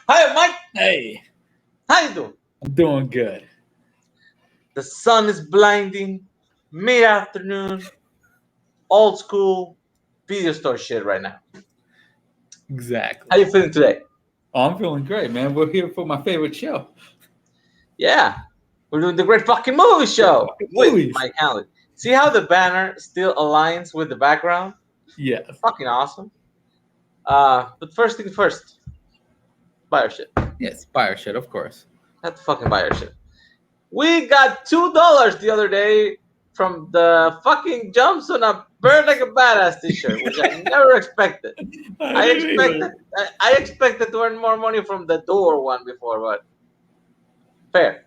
Hi, Mike. Hey, How you doing? I'm doing good. The sun is blinding. Mid-afternoon. Old school video store shit right now. Exactly. How you feeling today? Oh, I'm feeling great, man. We're here for my favorite show. Yeah, we're doing the Great Fucking Movie Show Fucking with movies. Mike Hanley. See how the banner still aligns with the background? Yes. Fucking awesome. But first thing first, buy our shit. Yes, fire shit, of course. Have to fucking buy our shit. We got $2 the other day from the fucking jumps on a bird like a badass t-shirt, which I never expected. I expected to earn more money from the door one before, but fair.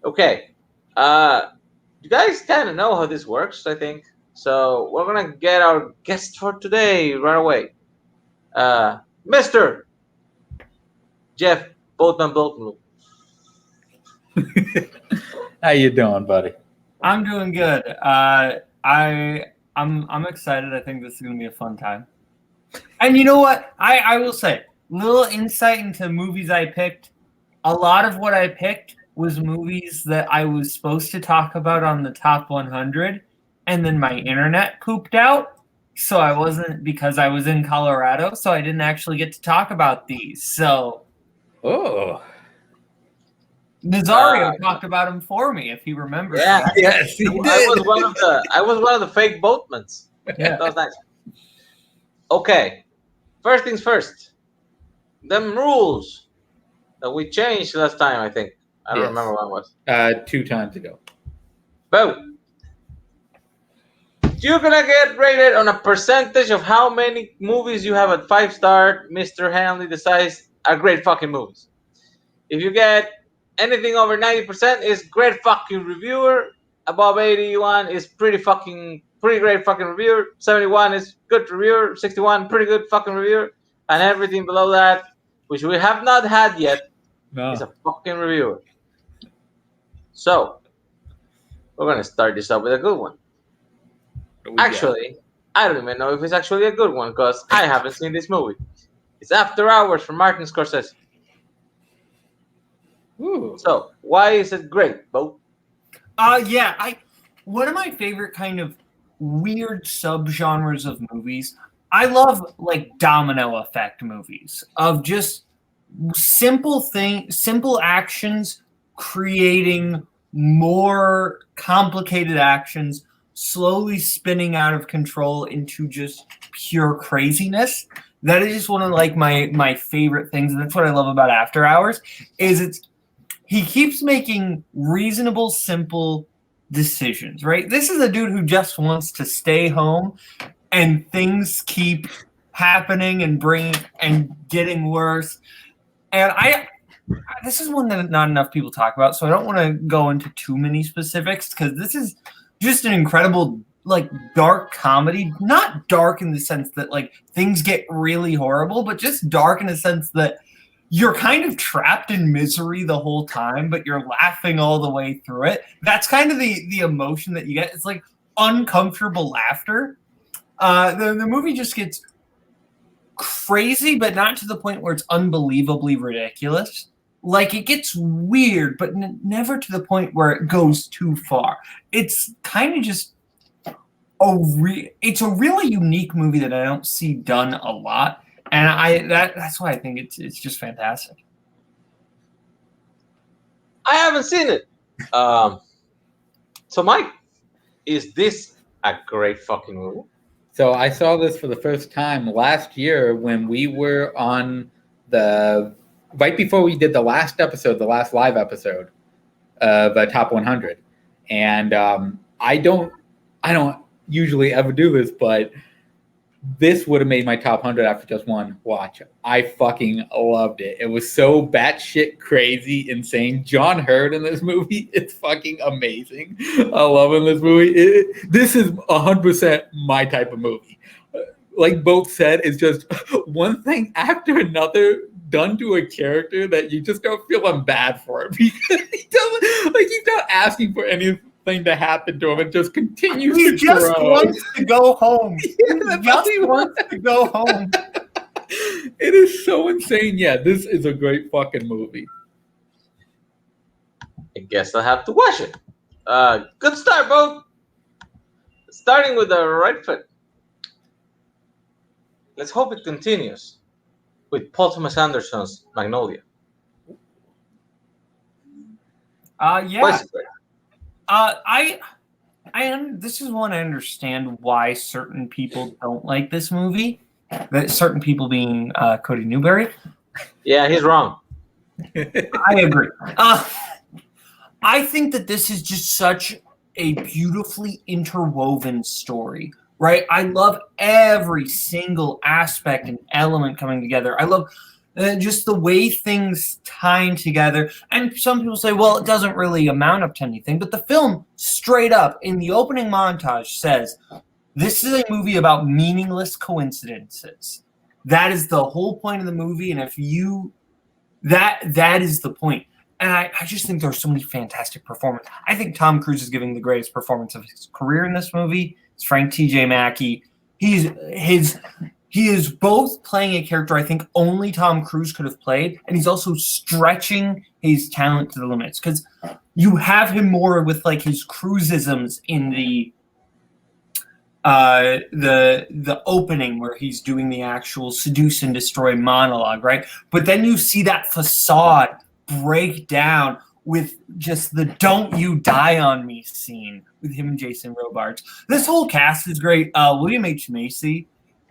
Okay. You guys kind of know how this works, I think. So we're gonna get our guest for today right away. Mr. Jeff Boatman. How you doing, buddy? I'm doing good. I'm excited. I think this is gonna be a fun time. And you know what? I will say, little insight into movies I picked. A lot of what I picked was movies that I was supposed to talk about on the top 100, and then my internet pooped out. So I wasn't, because I was in Colorado, so I didn't actually get to talk about these. So Oh, Nazario talked about them for me, if he remembers. Yeah. that. yes, he I was one of the fake boatmans. Yeah. That was nice. Okay. First things first. Them rules that we changed last time, I think. I don't Yes. remember what it was. 2 times ago. Boom. You're gonna get rated on a percentage of how many movies you have at 5-star. Mr. Hanley decides are great fucking movies. If you get anything over 90% is great fucking reviewer. Above 81 is pretty great fucking reviewer. 71 is good reviewer. 61 pretty good fucking reviewer. And everything below that, which we have not had yet, No. is a fucking reviewer. So we're gonna start this up with a good one. Actually, I don't even know if it's actually a good one because I haven't seen this movie. It's After Hours from Martin Scorsese. Ooh. So why is it great, Bo? One of my favorite kind of weird subgenres of movies. I love like domino effect movies of just simple actions creating more complicated actions, slowly spinning out of control into just pure craziness. That is just one of like my favorite things, and that's what I love about After Hours. He keeps making reasonable, simple decisions, right? This is a dude who just wants to stay home, and things keep happening and getting worse. And this is one that not enough people talk about, so I don't want to go into too many specifics because this is just an incredible, like, dark comedy. Not dark in the sense that like things get really horrible, but just dark in the sense that you're kind of trapped in misery the whole time, but you're laughing all the way through it. That's kind of the emotion that you get. It's like uncomfortable laughter. The movie just gets crazy, but not to the point where it's unbelievably ridiculous. Like, it gets weird, but never to the point where it goes too far. It's kind of just it's a really unique movie that I don't see done a lot. And that's why I think it's just fantastic. I haven't seen it. So Mike, is this a great fucking movie? So I saw this for the first time last year when we were on right before we did the last live episode of Top 100. And I don't usually ever do this, but this would have made my top 100 after just one watch. I fucking loved it. It was so batshit crazy, insane. John Hurt in this movie, it's fucking amazing. I love in this movie. This is 100% my type of movie. Like both said, it's just one thing after another done to a character that you just don't feel bad for him because he's not asking for anything to happen to him and just continues he to just grow. wants to go home. Yeah, he just wants to go home. It is so insane. Yeah, this is a great fucking movie. I guess I'll have to watch it. Good start, Bo. Starting with the right foot. Let's hope it continues with Paul Thomas Anderson's Magnolia. Why Yeah. is it great? This is one I understand why certain people don't like this movie. That certain people being Cody Newberry. Yeah, he's wrong. I agree. I think that this is just such a beautifully interwoven story, right? I love every single aspect and element coming together. I love just the way things tying together. And some people say, well, it doesn't really amount up to anything. But the film, straight up, in the opening montage, says, this is a movie about meaningless coincidences. That is the whole point of the movie. And if you... That is the point. And I just think there's so many fantastic performances. I think Tom Cruise is giving the greatest performance of his career in this movie. It's Frank T.J. Mackey. He is both playing a character I think only Tom Cruise could have played, and he's also stretching his talent to the limits. Because you have him more with like his Cruisisms in the opening where he's doing the actual seduce and destroy monologue, right? But then you see that facade break down with just the "Don't You Die on Me" scene with him and Jason Robards. This whole cast is great. William H. Macy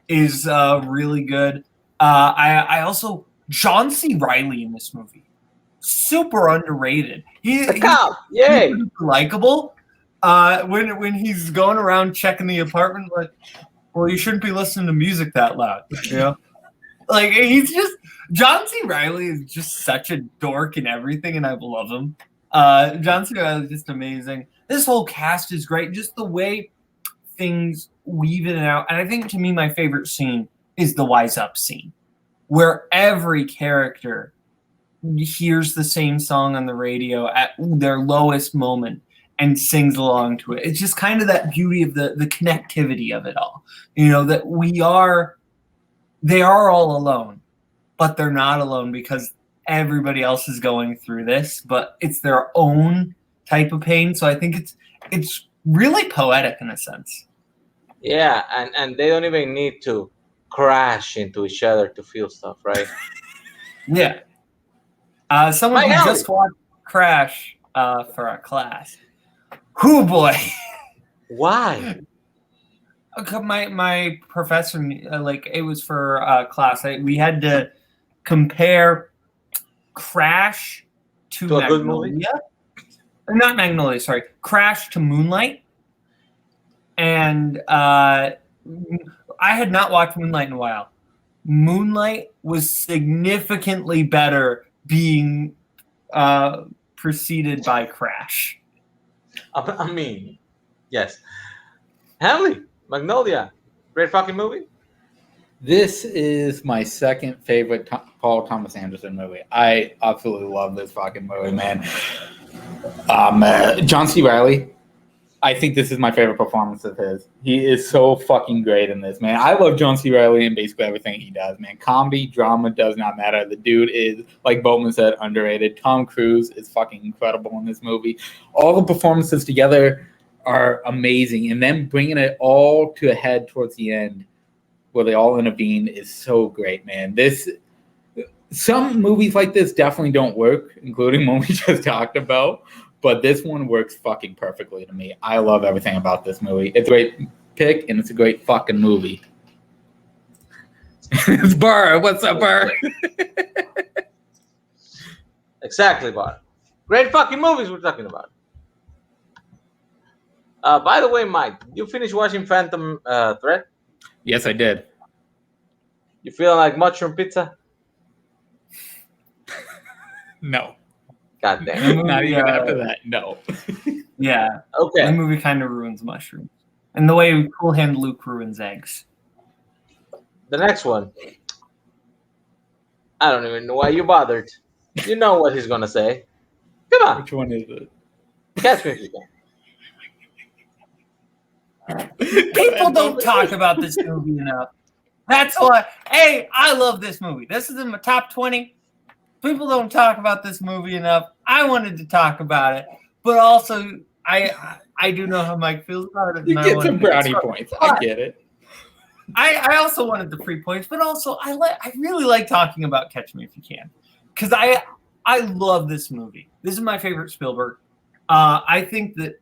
is really good. I also John C. Reilly in this movie, super underrated. He's Yay! likable. When he's going around checking the apartment, like, well, you shouldn't be listening to music that loud. You know, like he's just John C. Reilly is just such a dork and everything, and I love him. John C. Reilly is just amazing. This whole cast is great. Just the way things weave in and out. And I think to me, my favorite scene is the Wise Up scene, where every character hears the same song on the radio at their lowest moment and sings along to it. It's just kind of that beauty of the connectivity of it all. You know, that they are all alone, but they're not alone because everybody else is going through this, but it's their own type of pain. So I think it's really poetic in a sense. Yeah, and they don't even need to crash into each other to feel stuff, right? Yeah. Someone who just watched Crash for our class. Whoo boy. Why? My professor, like it was for class. We had to compare Crash to a good Magnolia. movie? Not Magnolia, sorry. Crash to Moonlight. And I had not watched Moonlight in a while. Moonlight was significantly better being preceded by Crash. I mean, yes. Hanley, Magnolia, great fucking movie. This is my second favorite Paul Thomas Anderson movie. I absolutely love this fucking movie, man. John C. Reilly, I think this is my favorite performance of his. He is so fucking great in this, man. I love John C. Reilly in basically everything he does, man. Comedy, drama does not matter. The dude is, like Boatman said, underrated. Tom Cruise is fucking incredible in this movie. All the performances together are amazing. And then bringing it all to a head towards the end where they all intervene is so great, man. Some movies like this definitely don't work, including one we just talked about. But this one works fucking perfectly to me. I love everything about this movie. It's a great pick, and it's a great fucking movie. It's Burr. What's up, Burr? Exactly, Bar. Great fucking movies we're talking about. By the way, Mike, you finished watching Phantom Thread? Yes, I did. You feeling like mushroom pizza? No. God damn. Not even after that. No. Yeah. Okay. That movie kind of ruins mushrooms. And the way Cool Hand Luke ruins eggs. The next one. I don't even know why you bothered. You know what he's gonna say. Come on. Which one is it? Catch me if you can. People don't talk about this movie enough. That's why. Hey, I love this movie. This is in my top 20. People don't talk about this movie enough. I wanted to talk about it, but also I do know how Mike feels about it. You and get some brownie points. I get it. I also wanted the free points, but also I really like talking about Catch Me If You Can, because I love this movie. This is my favorite Spielberg. I think that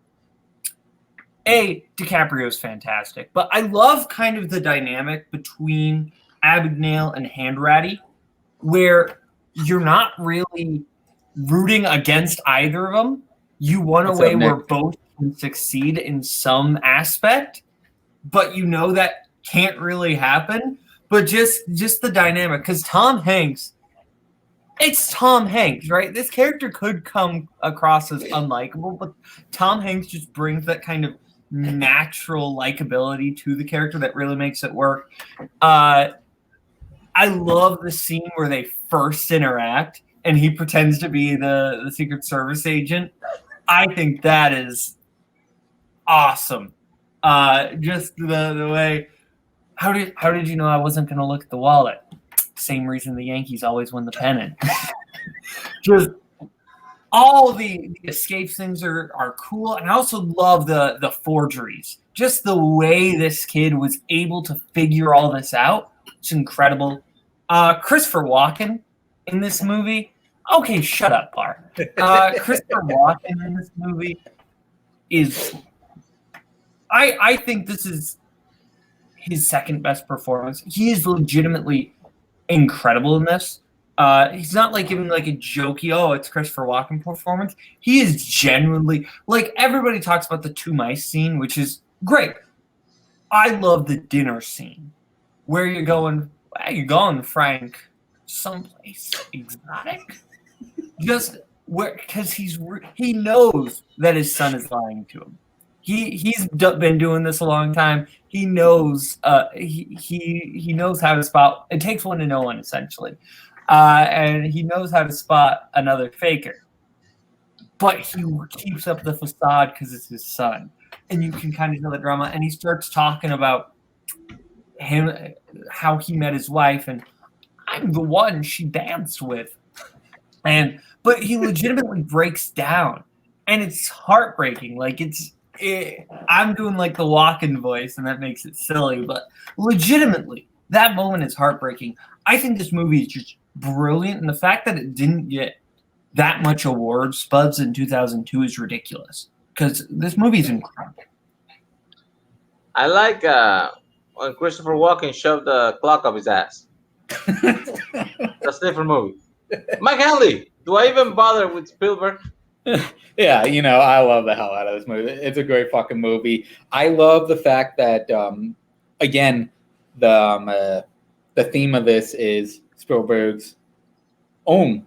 DiCaprio is fantastic, but I love kind of the dynamic between Abagnale and Handratty, where you're not really rooting against either of them. You want a way where both can succeed in some aspect, but you know that can't really happen. But just the dynamic, because Tom Hanks, it's Tom Hanks, right? This character could come across as unlikable, but Tom Hanks just brings that kind of natural likability to the character that really makes it work. I love the scene where they first interact and he pretends to be the Secret Service agent. I think that is awesome. Just the way. How did you know I wasn't going to look at the wallet? Same reason the Yankees always win the pennant. Just all the escape things are cool. And I also love the forgeries. Just the way this kid was able to figure all this out. It's incredible. Christopher Walken in this movie. Okay, shut up, Bar. Christopher Walken in this movie is... I think this is his second best performance. He is legitimately incredible in this. He's not like giving like a jokey, it's Christopher Walken performance. He is genuinely, like, everybody talks about the two mice scene, which is great. I love the dinner scene where you're going, where you going, Frank? Someplace exotic? Just where, because he knows that his son is lying to him. He's been doing this a long time. He knows he knows how to spot. It takes one to know one, essentially, and he knows how to spot another faker. But he keeps up the facade because it's his son, and you can kind of know the drama. And he starts talking about him, how he met his wife, and I'm the one she danced with, but he legitimately breaks down, and it's heartbreaking. Like I'm doing like the Walken voice, and that makes it silly, but legitimately, that moment is heartbreaking. I think this movie is just brilliant, and the fact that it didn't get that much awards buzz in 2002 is ridiculous, because this movie is incredible. I like when Christopher Walken shoved the clock up his ass. That's a different movie. Mike Hanley, do I even bother with Spielberg? Yeah, I love the hell out of this movie. It's a great fucking movie. I love the fact that, again, the theme of this is Spielberg's own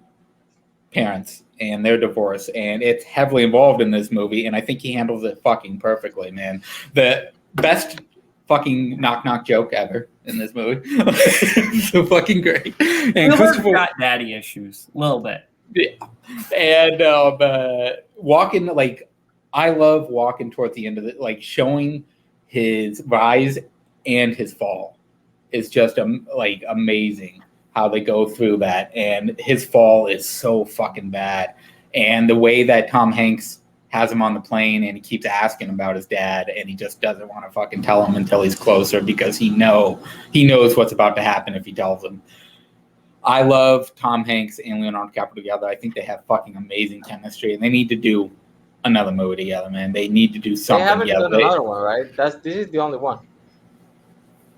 parents and their divorce, and it's heavily involved in this movie, and I think he handles it fucking perfectly, man. The best fucking knock-knock joke ever in this movie. So fucking great. And Christopher got daddy issues, a little bit. Yeah. And Walken, like, I love Walken towards the end of it, like, showing his rise and his fall is just like amazing how they go through that. And his fall is so fucking bad. And the way that Tom Hanks has him on the plane and he keeps asking about his dad and he just doesn't want to fucking tell him until he's closer because he knows what's about to happen if he tells him. I love Tom Hanks and Leonardo DiCaprio together. I think they have fucking amazing chemistry, and they need to do another movie together, man. They need to do something together. They haven't done another one, right? This is the only one.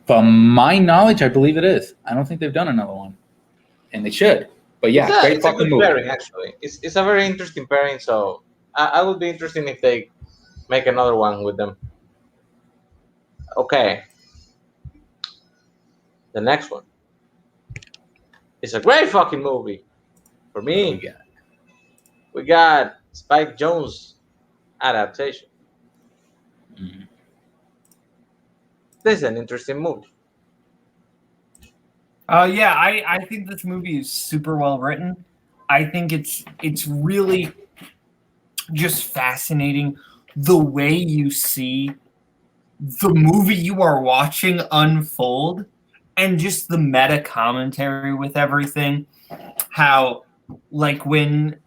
From my knowledge, I believe it is. I don't think they've done another one, and they should. But yeah, great fucking movie. It's a good pairing, actually. It's a very interesting pairing, so I would be interested if they make another one with them. Okay. The next one. It's a great fucking movie. For me, we got Spike Jonze adaptation. Mm-hmm. This is an interesting movie. Yeah, I think this movie is super well written. I think it's really just fascinating the way you see the movie you are watching unfold and just the meta commentary with everything. How, like, when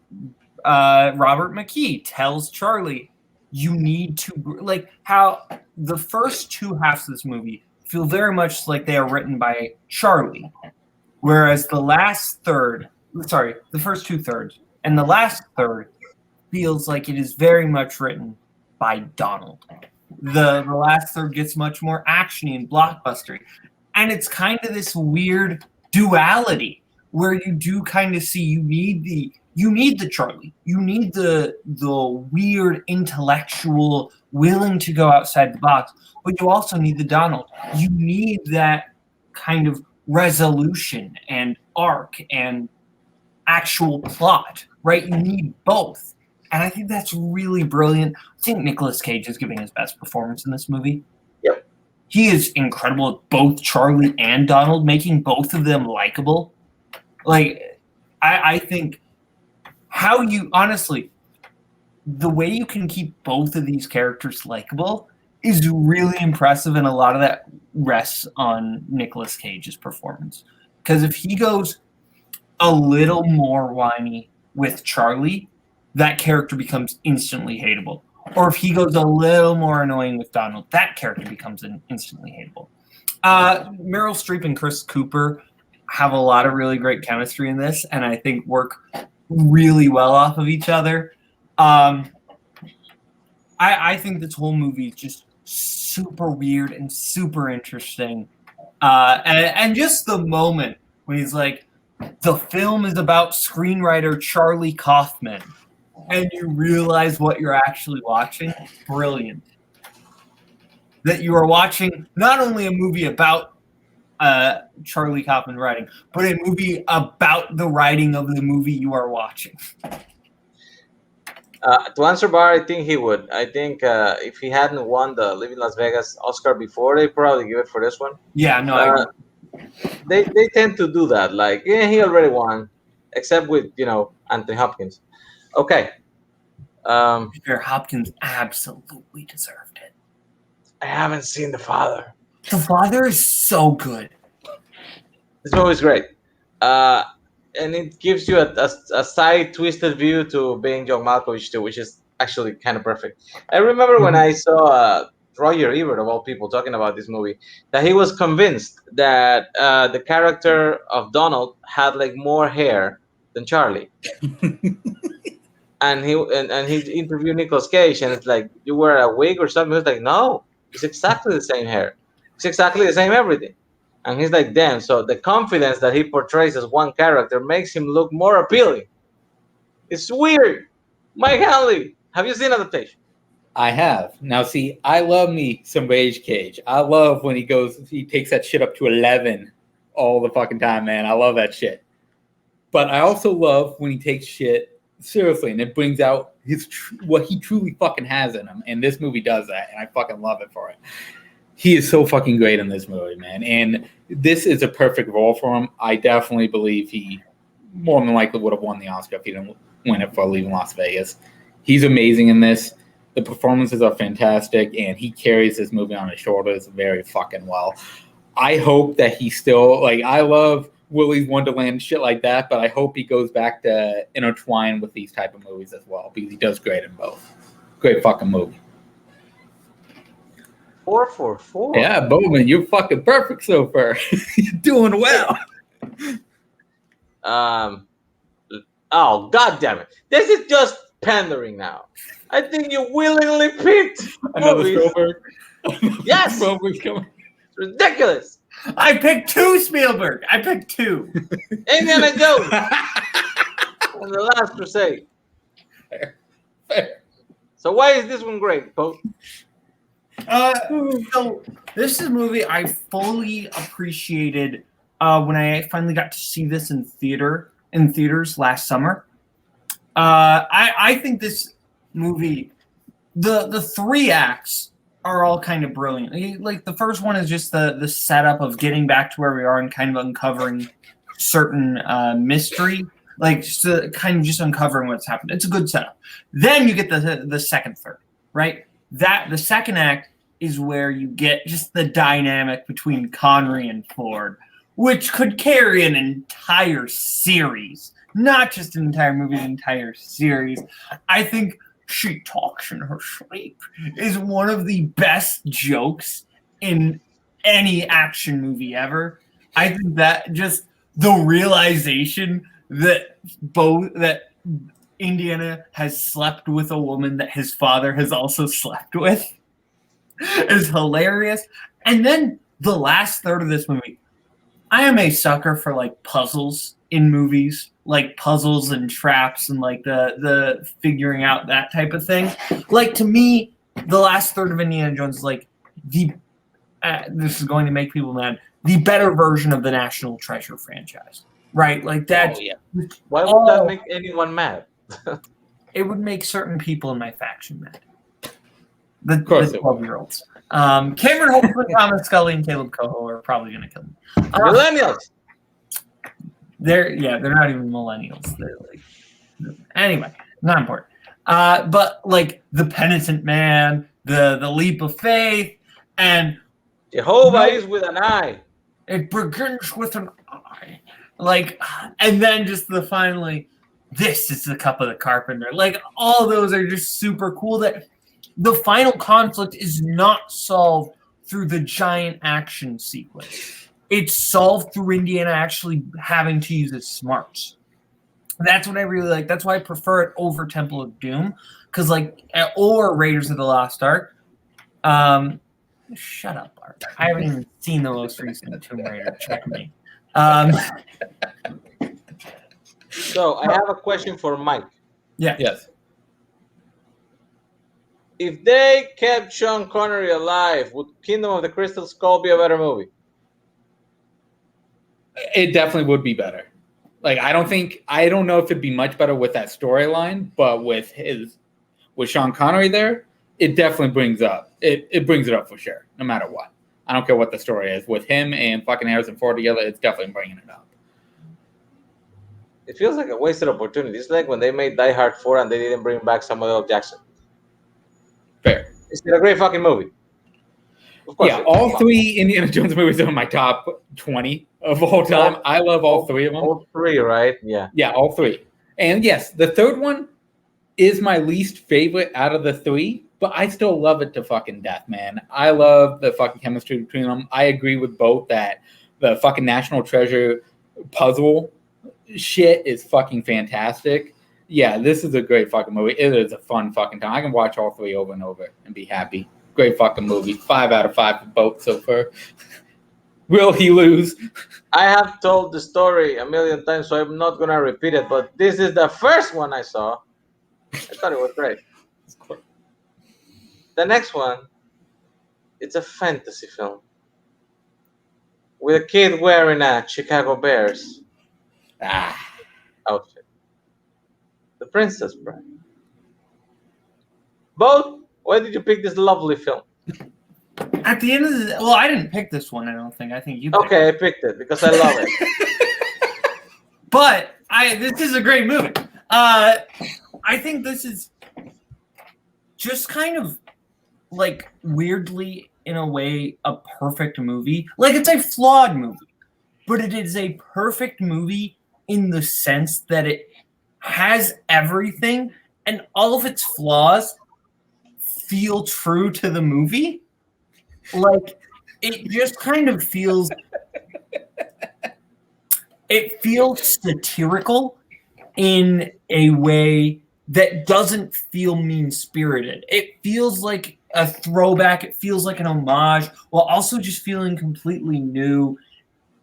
Robert McKee tells Charlie, you need to, like, how the first two halves of this movie feel very much like they are written by Charlie, whereas the first two thirds and the last third feels like it is very much written by Donald. The last third gets much more actiony and blockbustery, and it's kind of this weird duality where you do kind of see you need the Charlie, you need the weird intellectual, willing to go outside the box, but you also need the Donald. You need that kind of resolution and arc and actual plot, right? You need both. And I think that's really brilliant. I think Nicolas Cage is giving his best performance in this movie. Yep. He is incredible at both Charlie and Donald, making both of them likable. Like, I think how you, honestly, the way you can keep both of these characters likable is really impressive, and a lot of that rests on Nicolas Cage's performance. Because if he goes a little more whiny with Charlie, that character becomes instantly hateable. Or if he goes a little more annoying with Donald, that character becomes instantly hateable. Meryl Streep and Chris Cooper have a lot of really great chemistry in this, and I think work really well off of each other. I think this whole movie is just super weird and super interesting. And just the moment when he's like, the film is about screenwriter Charlie Kaufman, and you realize what you're actually watching. Brilliant. That you are watching not only a movie about Charlie Kaufman writing, but a movie about the writing of the movie you are watching. To answer Bar, I think he would. I think if he hadn't won the Living Las Vegas Oscar before, they probably give it for this one. Yeah, no, they tend to do that. Like, yeah, he already won, except with Anthony Hopkins. Okay. Hopkins absolutely deserved it. I haven't seen The Father. The Father is so good. This movie is great. And it gives you a side twisted view to being John Malkovich too, which is actually kind of perfect. I remember when I saw Roger Ebert, of all people, talking about this movie, that he was convinced that the character of Donald had like more hair than Charlie. And he interviewed Nicolas Cage, and it's like, you wear a wig or something. He was like, no, it's exactly the same hair. It's exactly the same everything. And he's like, damn. So the confidence that he portrays as one character makes him look more appealing. It's weird. Mike Hanley, have you seen Adaptation? I have. Now, see, I love me some Rage Cage. I love when he takes that shit up to 11 all the fucking time, man. I love that shit. But I also love when he takes shit seriously, and it brings out what he truly fucking has in him. And this movie does that, and I fucking love it for it. He is so fucking great in this movie, man. And this is a perfect role for him. I definitely believe he more than likely would have won the Oscar if he didn't win it for Leaving Las Vegas. He's amazing in this. The performances are fantastic, and he carries this movie on his shoulders very fucking well. I hope that he still, like, I love Willy's Wonderland and shit like that, but I hope he goes back to intertwine with these type of movies as well, because he does great in both. Great fucking movie. 4 for 4. Yeah, Boatman, you're fucking perfect so far. You're doing well. Oh, god damn it. This is just pandering now. I think you willingly picked Another movies. Spielberg. Yes! Spielberg's coming. It's ridiculous. I picked 2 Spielberg. I picked 2. Indiana Jones and The Last Crusade. Fair. So why is this one great, Pope? So this is a movie I fully appreciated when I finally got to see this in theaters last summer. I think this movie, the 3 acts are all kind of brilliant. Like, the first one is just the setup of getting back to where we are and kind of uncovering certain mystery, like just uncovering what's happened. It's a good setup. Then you get the second third, right? That the second act is where you get just the dynamic between Connery and Ford, which could carry an entire series, not just an entire movie, an entire series. I think "She talks in her sleep" is one of the best jokes in any action movie ever. I think that just the realization that Indiana has slept with a woman that his father has also slept with is hilarious. And then the last third of this movie, I am a sucker for like puzzles in movies, like puzzles and traps and like the figuring out that type of thing. Like to me, the last third of Indiana Jones is like the this is going to make people mad, the better version of the National Treasure franchise, right? Like that. Oh, yeah. Why would that make anyone mad? It would make certain people in my faction mad. The 12-year-olds. Cameron Holtzman, Thomas Scully, and Caleb Coho are probably going to kill me. Millennials. They're not even millennials. They're like, anyway, not important. But like the Penitent Man, the Leap of Faith, and Jehovah is with an eye. It begins with an eye. Like, and then just the finally, this is the Cup of the Carpenter. Like, all those are just super cool. That the final conflict is not solved through the giant action sequence. It's solved through Indiana actually having to use his smarts. That's what I really like. That's why I prefer it over Temple of Doom, because or Raiders of the Lost Ark. Shut up, Art. I haven't even seen the most recent Tomb Raider. Check me. So I have a question for Mike. Yeah. Yes. If they kept Sean Connery alive, would Kingdom of the Crystal Skull be a better movie? It definitely would be better. Like, I don't know if it'd be much better with that storyline, but with Sean Connery there, it definitely brings it brings it up for sure, no matter what. I don't care what the story is. With him and fucking Harrison Ford together, it's definitely bringing it up. It feels like a wasted opportunity. It's like when they made Die Hard 4 and they didn't bring back Samuel L. Jackson. Fair. It's a great fucking movie. Of course, yeah, all three Indiana Jones movies are in my top 20 of all time. I love all three of them. All three, right? Yeah. Yeah, all three. And yes, the third one is my least favorite out of the three, but I still love it to fucking death, man. I love the fucking chemistry between them. I agree with both that the fucking National Treasure puzzle shit is fucking fantastic. Yeah, this is a great fucking movie. It is a fun fucking time. I can watch all three over and over and be happy. Great fucking movie. 5 out of 5 for both so far. Will he lose? I have told the story a million times, so I'm not going to repeat it, but this is the first one I saw. I thought it was great. The next one, it's a fantasy film with a kid wearing a Chicago Bears outfit. The Princess Bride. Both, why did you pick this lovely film? At the end of the I didn't pick this one, I don't think. I think you picked it. I picked it because I love it. But this is a great movie. I think this is just kind of like weirdly, in a way, a perfect movie. Like, it's a flawed movie, but it is a perfect movie in the sense that it has everything and all of its flaws feel true to the movie. Like, it just kind of feels satirical in a way that doesn't feel mean-spirited. It feels like a throwback. It feels like an homage while also just feeling completely new.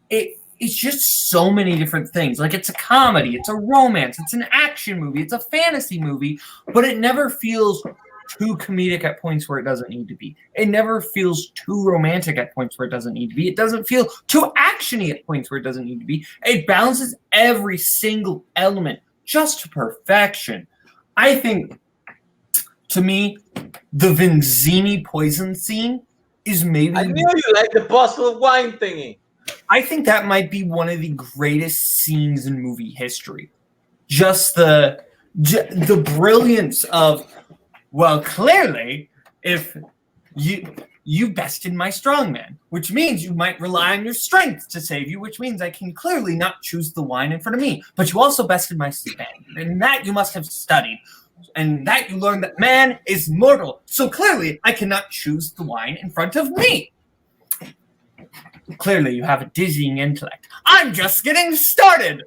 It's just so many different things. Like, it's a comedy, it's a romance, it's an action movie, it's a fantasy movie, but it never feels too comedic at points where it doesn't need to be. It never feels too romantic at points where it doesn't need to be. It doesn't feel too actiony at points where it doesn't need to be. It balances every single element just to perfection. I think, to me, the Vinzini poison scene is maybe... I knew you like the bottle of wine thingy. I think that might be one of the greatest scenes in movie history. Just the brilliance of, well, clearly, if you bested my strongman, which means you might rely on your strength to save you, which means I can clearly not choose the wine in front of me. But you also bested my stand, and that you must have studied. And that you learned that man is mortal. So clearly, I cannot choose the wine in front of me. Clearly, you have a dizzying intellect. I'm just getting started.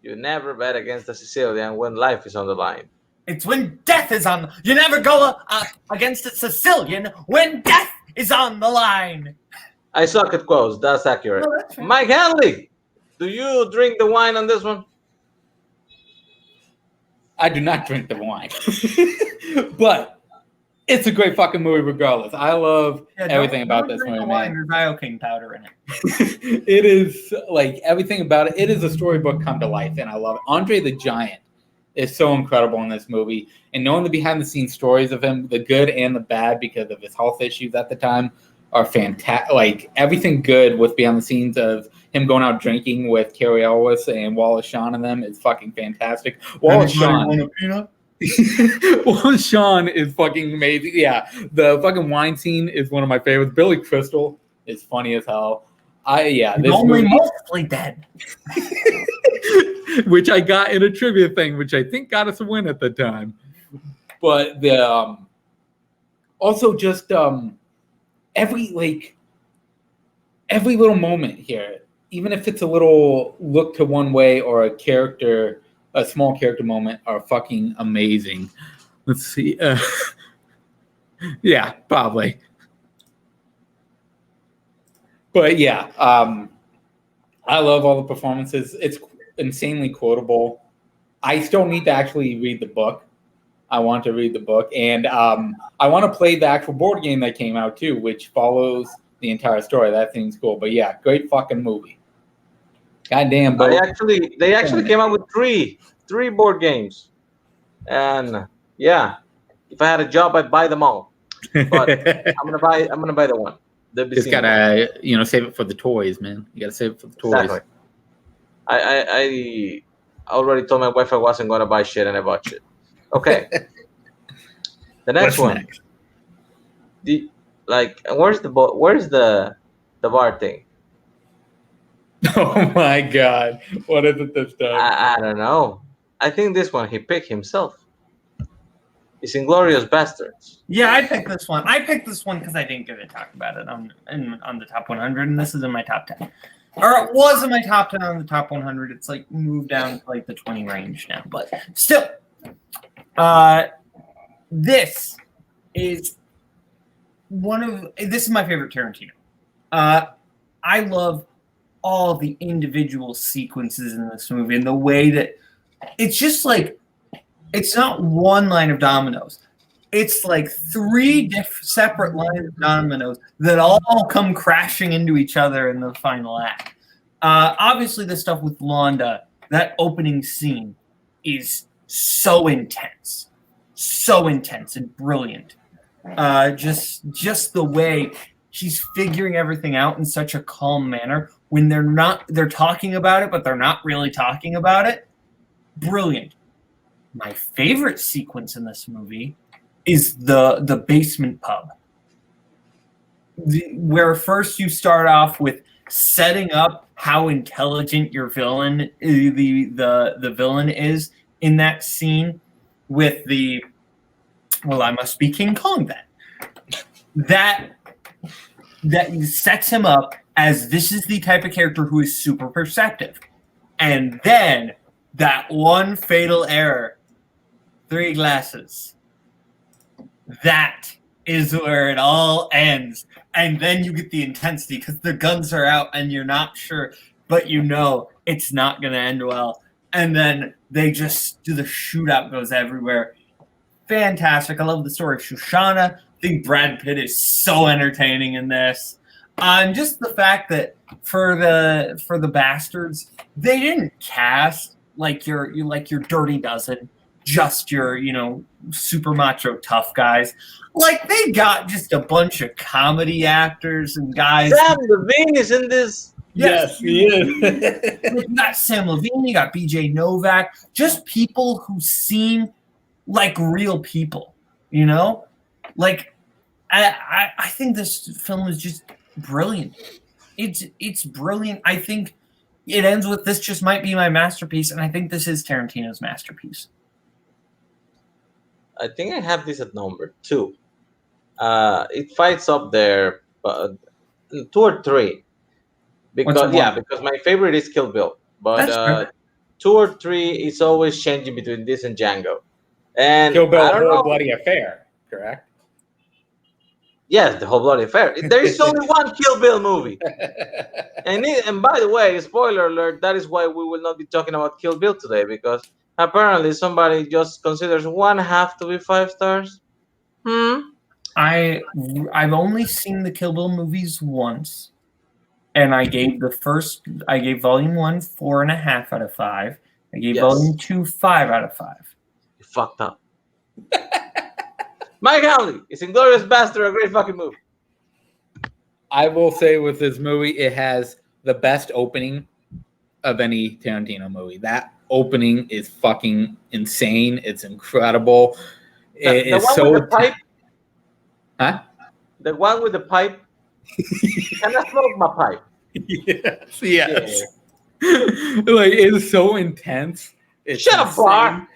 You never bet against a Sicilian when life is on the line. It's when death is on. You never go against a Sicilian when death is on the line. I suck at quotes. That's accurate. No, that's fair. Mike Hanley, do you drink the wine on this one? I do not drink the wine, but it's a great fucking movie regardless. I love everything about this movie, man. There's iocane powder in it. It is like everything about it. It is a storybook come to life, and I love it. Andre the Giant is so incredible in this movie, and knowing the behind-the-scenes stories of him, the good and the bad, because of his health issues at the time, are fantastic. Like everything good with behind the scenes of him going out drinking with Carrie Ellis and Wallace Shawn and them is fucking fantastic. Wallace Shawn is fucking amazing. Yeah, the fucking wine scene is one of my favorites. Billy Crystal is funny as hell. This only movie, mostly dead. which I got in a trivia thing, which I think got us a win at the time. But the also just every little moment here, even if it's a little look to one way or a small character moment, are fucking amazing. Let's see. Yeah, probably. But yeah, I love all the performances. It's insanely quotable. I still need to actually read the book. I want to read the book. And I want to play the actual board game that came out too, which follows the entire story. That seems cool. But yeah, great fucking movie. Goddamn, bro. They actually came out with three board games. And yeah, if I had a job, I'd buy them all. But I'm gonna buy the one. Just gotta, save it for the toys, man. You gotta save it for the toys. Exactly. I already told my wife I wasn't gonna buy shit, and I bought shit. Okay. The next one. Where's the bar thing? Oh my god. What is it this time? I don't know. I think this one he picked himself. It's Inglourious Bastards. Yeah, I picked this one. I picked this one because I didn't get to talk about it on the top 100, and this is in my top 10. Or it was in my top 10 on the top 100. It's like moved down to like the 20 range now, but still. This is my favorite Tarantino. I love all the individual sequences in this movie and the way that it's just like, it's not one line of dominoes. It's like three separate lines of dominoes that all come crashing into each other in the final act. Obviously, the stuff with Londa, that opening scene is so intense and brilliant. Just the way she's figuring everything out in such a calm manner when they're talking about it, but they're not really talking about it. Brilliant. My favorite sequence in this movie is the basement pub, where first you start off with setting up how intelligent your villain, the villain is in that scene with I must be King Kong then. That sets him up as this is the type of character who is super perceptive. And then that one fatal error, 3 glasses. That is where it all ends. And then you get the intensity because the guns are out and you're not sure, but you know it's not going to end well. And then the shootout goes everywhere. Fantastic. I love the story of Shoshana. I think Brad Pitt is so entertaining in this. Just the fact that for the Bastards, they didn't cast like your Dirty Dozen, just your super macho tough guys. Like they got just a bunch of comedy actors and guys. Sam Levine is in this. Yes, he is. You got Sam Levine, you got BJ Novak, just people who seem like real people, Like, I think this film is just brilliant. It's brilliant. I think it ends with this just might be my masterpiece, and I think this is Tarantino's masterpiece. I think I have this at number 2. It fights up there, 2 or 3. Because because my favorite is Kill Bill, but 2 or 3 is always changing between this and Django. And Kill Bill, I don't know. Bloody Affair, correct? Yes, the whole bloody affair. There is only one Kill Bill movie, and by the way, spoiler alert. That is why we will not be talking about Kill Bill today, because apparently somebody just considers one half to be 5 stars. I've only seen the Kill Bill movies once, and I gave Volume 1 4.5 out of 5. I gave Volume 2 5 out of 5. You fucked up. Mike Hanley, is Inglourious Bastard a great fucking movie? I will say with this movie, it has the best opening of any Tarantino movie. That opening is fucking insane. It's incredible. The one with the pipe? Huh? The one with the pipe? Can I smoke my pipe? Yes. Like, it's so intense. It's Shut up, Bar!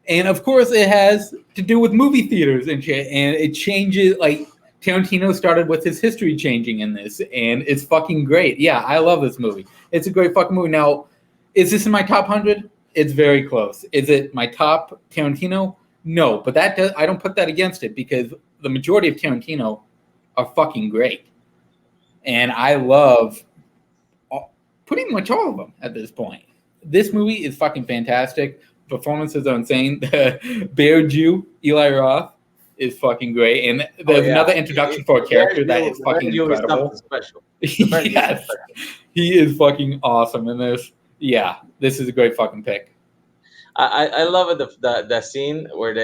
And of course, it has to do with movie theaters and shit. And it changes. Like, Tarantino started with his history changing in this, and it's fucking great. Yeah, I love this movie. It's a great fucking movie. Now, is this in my top 100? It's very close. Is it my top Tarantino? No, but I don't put that against it, because the majority of Tarantino are fucking great, and I love pretty much all of them at this point. This movie is fucking fantastic. Performances are insane. The Bear Jew, Eli Roth, is fucking great, and there's another introduction for a character that is fucking incredible. Yes, he is fucking awesome in this. Yeah, this is a great fucking pick. I love it, the scene where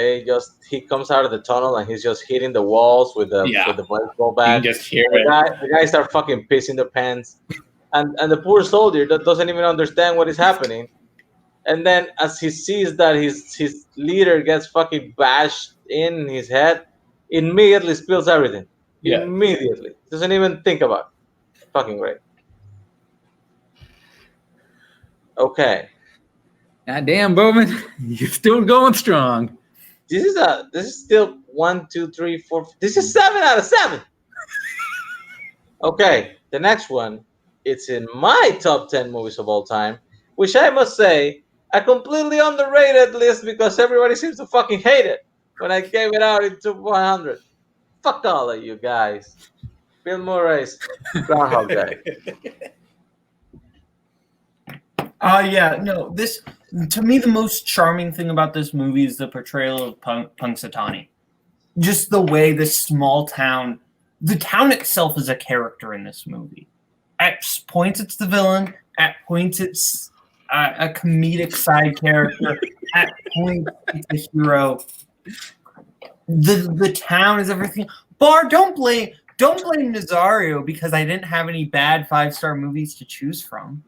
he comes out of the tunnel and he's just hitting the walls with the baseball bat. You can just hear the guys start fucking pissing their pants, and the poor soldier that doesn't even understand what is happening. And then as he sees that his leader gets fucking bashed in his head, immediately spills everything. Yeah. Immediately. Doesn't even think about it. Fucking great. Okay. God damn, Boatman. You're still going strong. This is still 1, 2, 3, 4. This is 7 out of 7. Okay. The next one, it's in my top 10 movies of all time, which I must say, a completely underrated list because everybody seems to fucking hate it when I gave it out into 100. Fuck all of you guys. Bill Murray's Groundhog Day. This, to me, the most charming thing about this movie is the portrayal of Punxsutawney. Just the way this small town, the town itself is a character in this movie. At points, it's the villain. At points, it's a comedic side character. At points, it's a hero. The town is everything. Bar, don't blame Nazario because I didn't have any bad 5-star movies to choose from.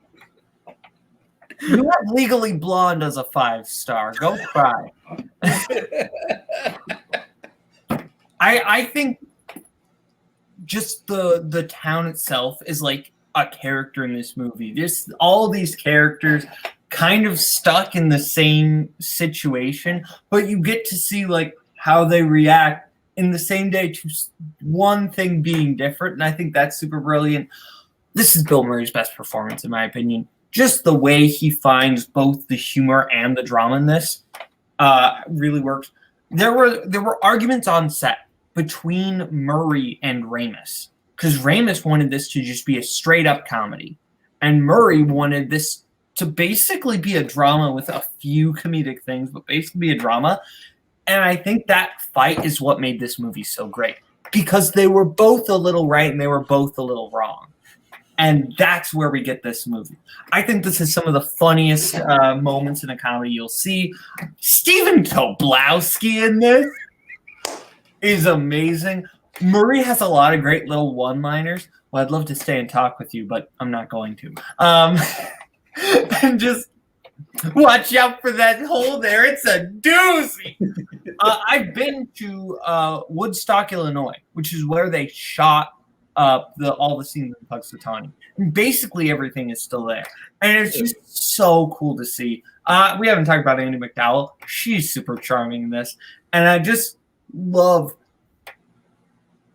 You have Legally Blonde as a 5-star. Go cry. I think just the town itself is like a character in this movie. All these characters kind of stuck in the same situation, but you get to see like how they react in the same day to one thing being different, and I think that's super brilliant. This is Bill Murray's best performance, in my opinion. Just the way he finds both the humor and the drama in this really works. There were arguments on set between Murray and Ramis, because Ramis wanted this to just be a straight-up comedy, and Murray wanted this to basically be a drama with a few comedic things, but basically be a drama. And I think that fight is what made this movie so great, because they were both a little right and they were both a little wrong. And that's where we get this movie. I think this is some of the funniest moments in a comedy you'll see. Stephen Tobolowsky in this is amazing. Murray has a lot of great little one-liners. Well, I'd love to stay and talk with you, but I'm not going to. And just Watch out for that hole there. It's a doozy. I've been to Woodstock, Illinois, which is where they shot all the scenes in Punxsutawney. And basically, everything is still there, and it's just so cool to see. We haven't talked about Andy McDowell. She's super charming in this, and I just love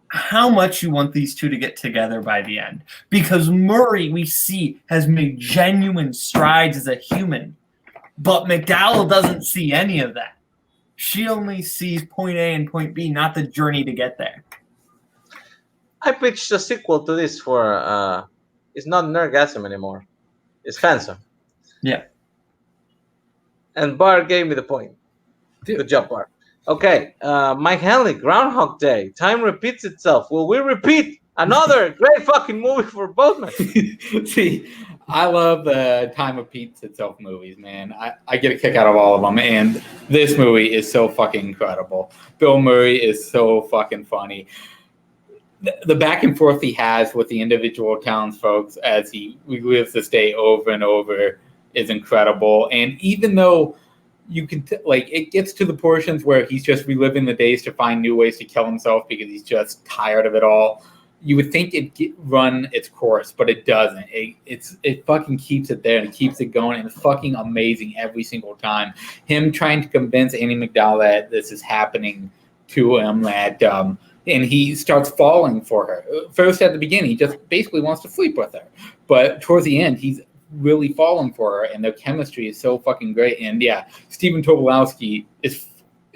how much you want these two to get together by the end. Because Murray, we see, has made genuine strides as a human, but McDowell doesn't see any of that. She only sees point A and point B, not the journey to get there. I pitched a sequel to this for it's not Nerdgasm anymore. It's Fansome. Yeah. And Bar gave me the point. Good job, Bar. Okay, Mike Hanley, Groundhog Day. Time repeats itself. Will we repeat another great fucking movie for Boatman? See, I love the Time repeats itself movies, man. I get a kick out of all of them, and this movie is so fucking incredible. Bill Murray is so fucking funny. The back and forth he has with the individual townsfolk as he relives this day over and over is incredible. And even though you can it gets to the portions where he's just reliving the days to find new ways to kill himself because he's just tired of it all, you would think it'd run its course, but it doesn't. It fucking keeps it there and it keeps it going, and it's fucking amazing every single time. Him trying to convince Andy McDowell that this is happening to him, that and he starts falling for her. First, at the beginning, he just basically wants to sleep with her. But towards the end, he's really falling for her, and their chemistry is so fucking great. And yeah, Stephen Tobolowsky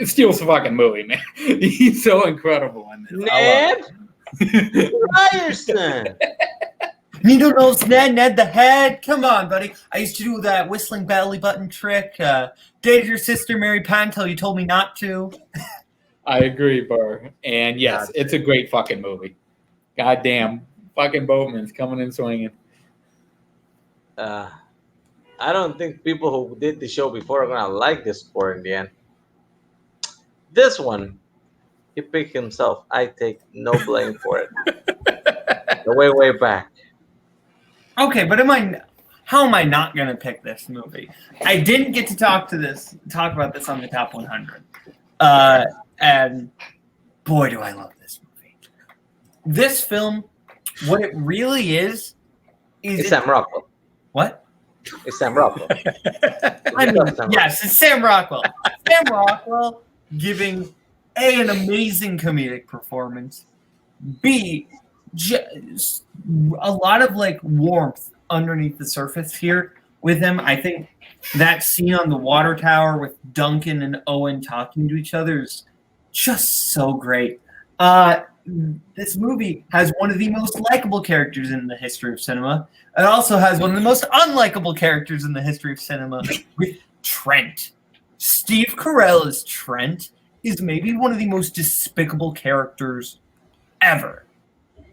steals the fucking movie, man. He's so incredible in this. Ned Ryerson. Needle nose Ned the head. Come on, buddy. I used to do that whistling belly button trick. Dated your sister, Mary Pat, until you told me not to. I agree, Burr. And yes, it's a great fucking movie. Goddamn, fucking Boatman's coming in swinging. I don't think people who did the show before are gonna like this score in the end. This one, he picked himself. I take no blame for it. The way back. Okay, but how am I not gonna pick this movie? I didn't get to talk about this on the top 100. And boy, do I love this movie. This film, what it really is it's Sam Rockwell. What? It's Sam Rockwell. Yes, it's Sam Rockwell. Sam Rockwell giving an amazing comedic performance. B, just a lot of warmth underneath the surface here with him. I think that scene on the water tower with Duncan and Owen talking to each other is just so great. This movie has one of the most likable characters in the history of cinema. It also has one of the most unlikable characters in the history of cinema with Trent. Steve Carell as Trent is maybe one of the most despicable characters ever.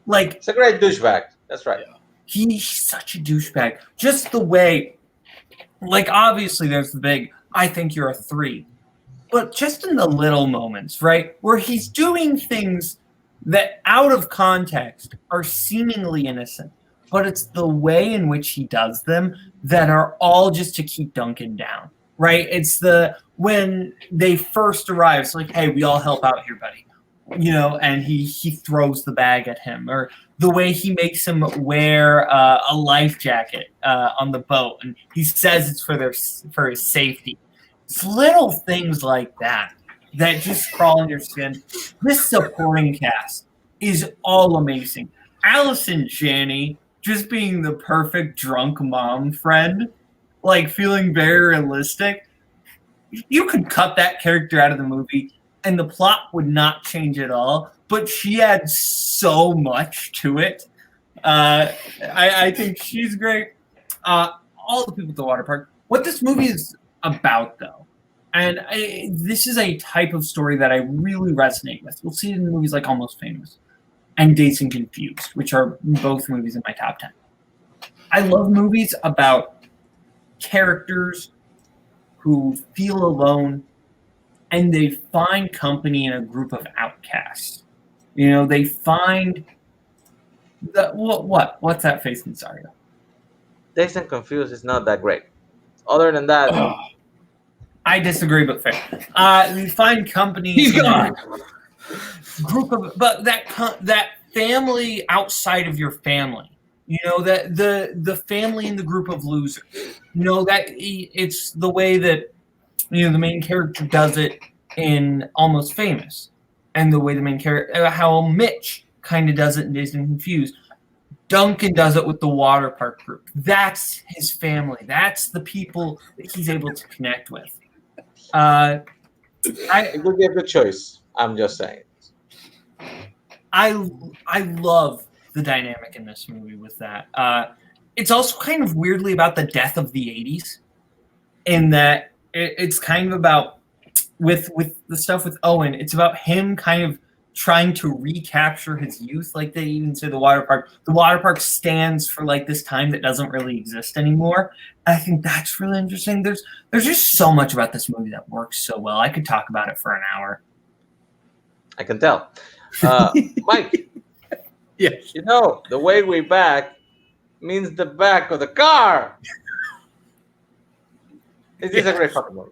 It's a great douchebag. That's right. He's such a douchebag. Just the way, obviously there's the big, I think you're a 3. But just in the little moments, right, where he's doing things that out of context are seemingly innocent, but it's the way in which he does them that are all just to keep Duncan down, right? It's when they first arrive, it's like, hey, we all help out here, buddy. And he throws the bag at him, or the way he makes him wear a life jacket on the boat, and he says it's for his safety. It's little things like that just crawl in your skin. This supporting cast is all amazing. Allison Janney just being the perfect drunk mom friend, feeling very realistic. You could cut that character out of the movie and the plot would not change at all, but she adds so much to it. I think she's great. All the people at the water park. What this movie is about, though, and this is a type of story that I really resonate with. We'll see it in movies like Almost Famous and Dazed and Confused, which are both movies in my top 10. I love movies about characters who feel alone and they find company in a group of outcasts. They find what's that face in Sario? Dazed and Confused is not that great. Other than that, I disagree, but fair. We find company. He's gone. Group of, but that family outside of your family. You know, that the family in the group of losers. You know, that it's the way that, you know, the main character does it in Almost Famous, and the way the main character, how Mitch kind of does it in Dazed and Confused. Duncan does it with the water park group. That's his family. That's the people that he's able to connect with. it would be a good choice. I'm just saying. I love the dynamic in this movie with that. It's also kind of weirdly about the death of the 80s, in that it's kind of about, with the stuff with Owen, it's about him kind of trying to recapture his youth. Like they even say the water park stands for like this time that doesn't really exist anymore. I think that's really interesting. There's just so much about this movie that works so well. I could talk about it for an hour. I can tell. Mike, Yes. you know, the way we back means the back of the car. It is a great fucking movie.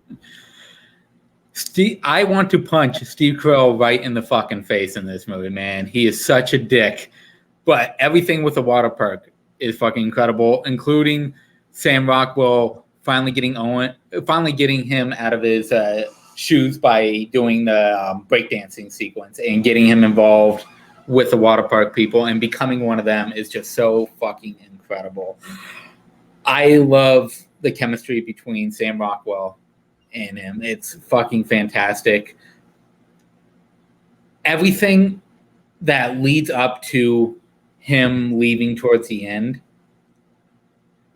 I want to punch Steve Carell right in the fucking face in this movie, man. He is such a dick. But everything with the water park is fucking incredible, including Sam Rockwell finally getting him out of his shoes by doing the breakdancing sequence and getting him involved with the water park people and becoming one of them is just so fucking incredible. I love the chemistry between Sam Rockwell and him. It's fucking fantastic. Everything that leads up to him leaving towards the end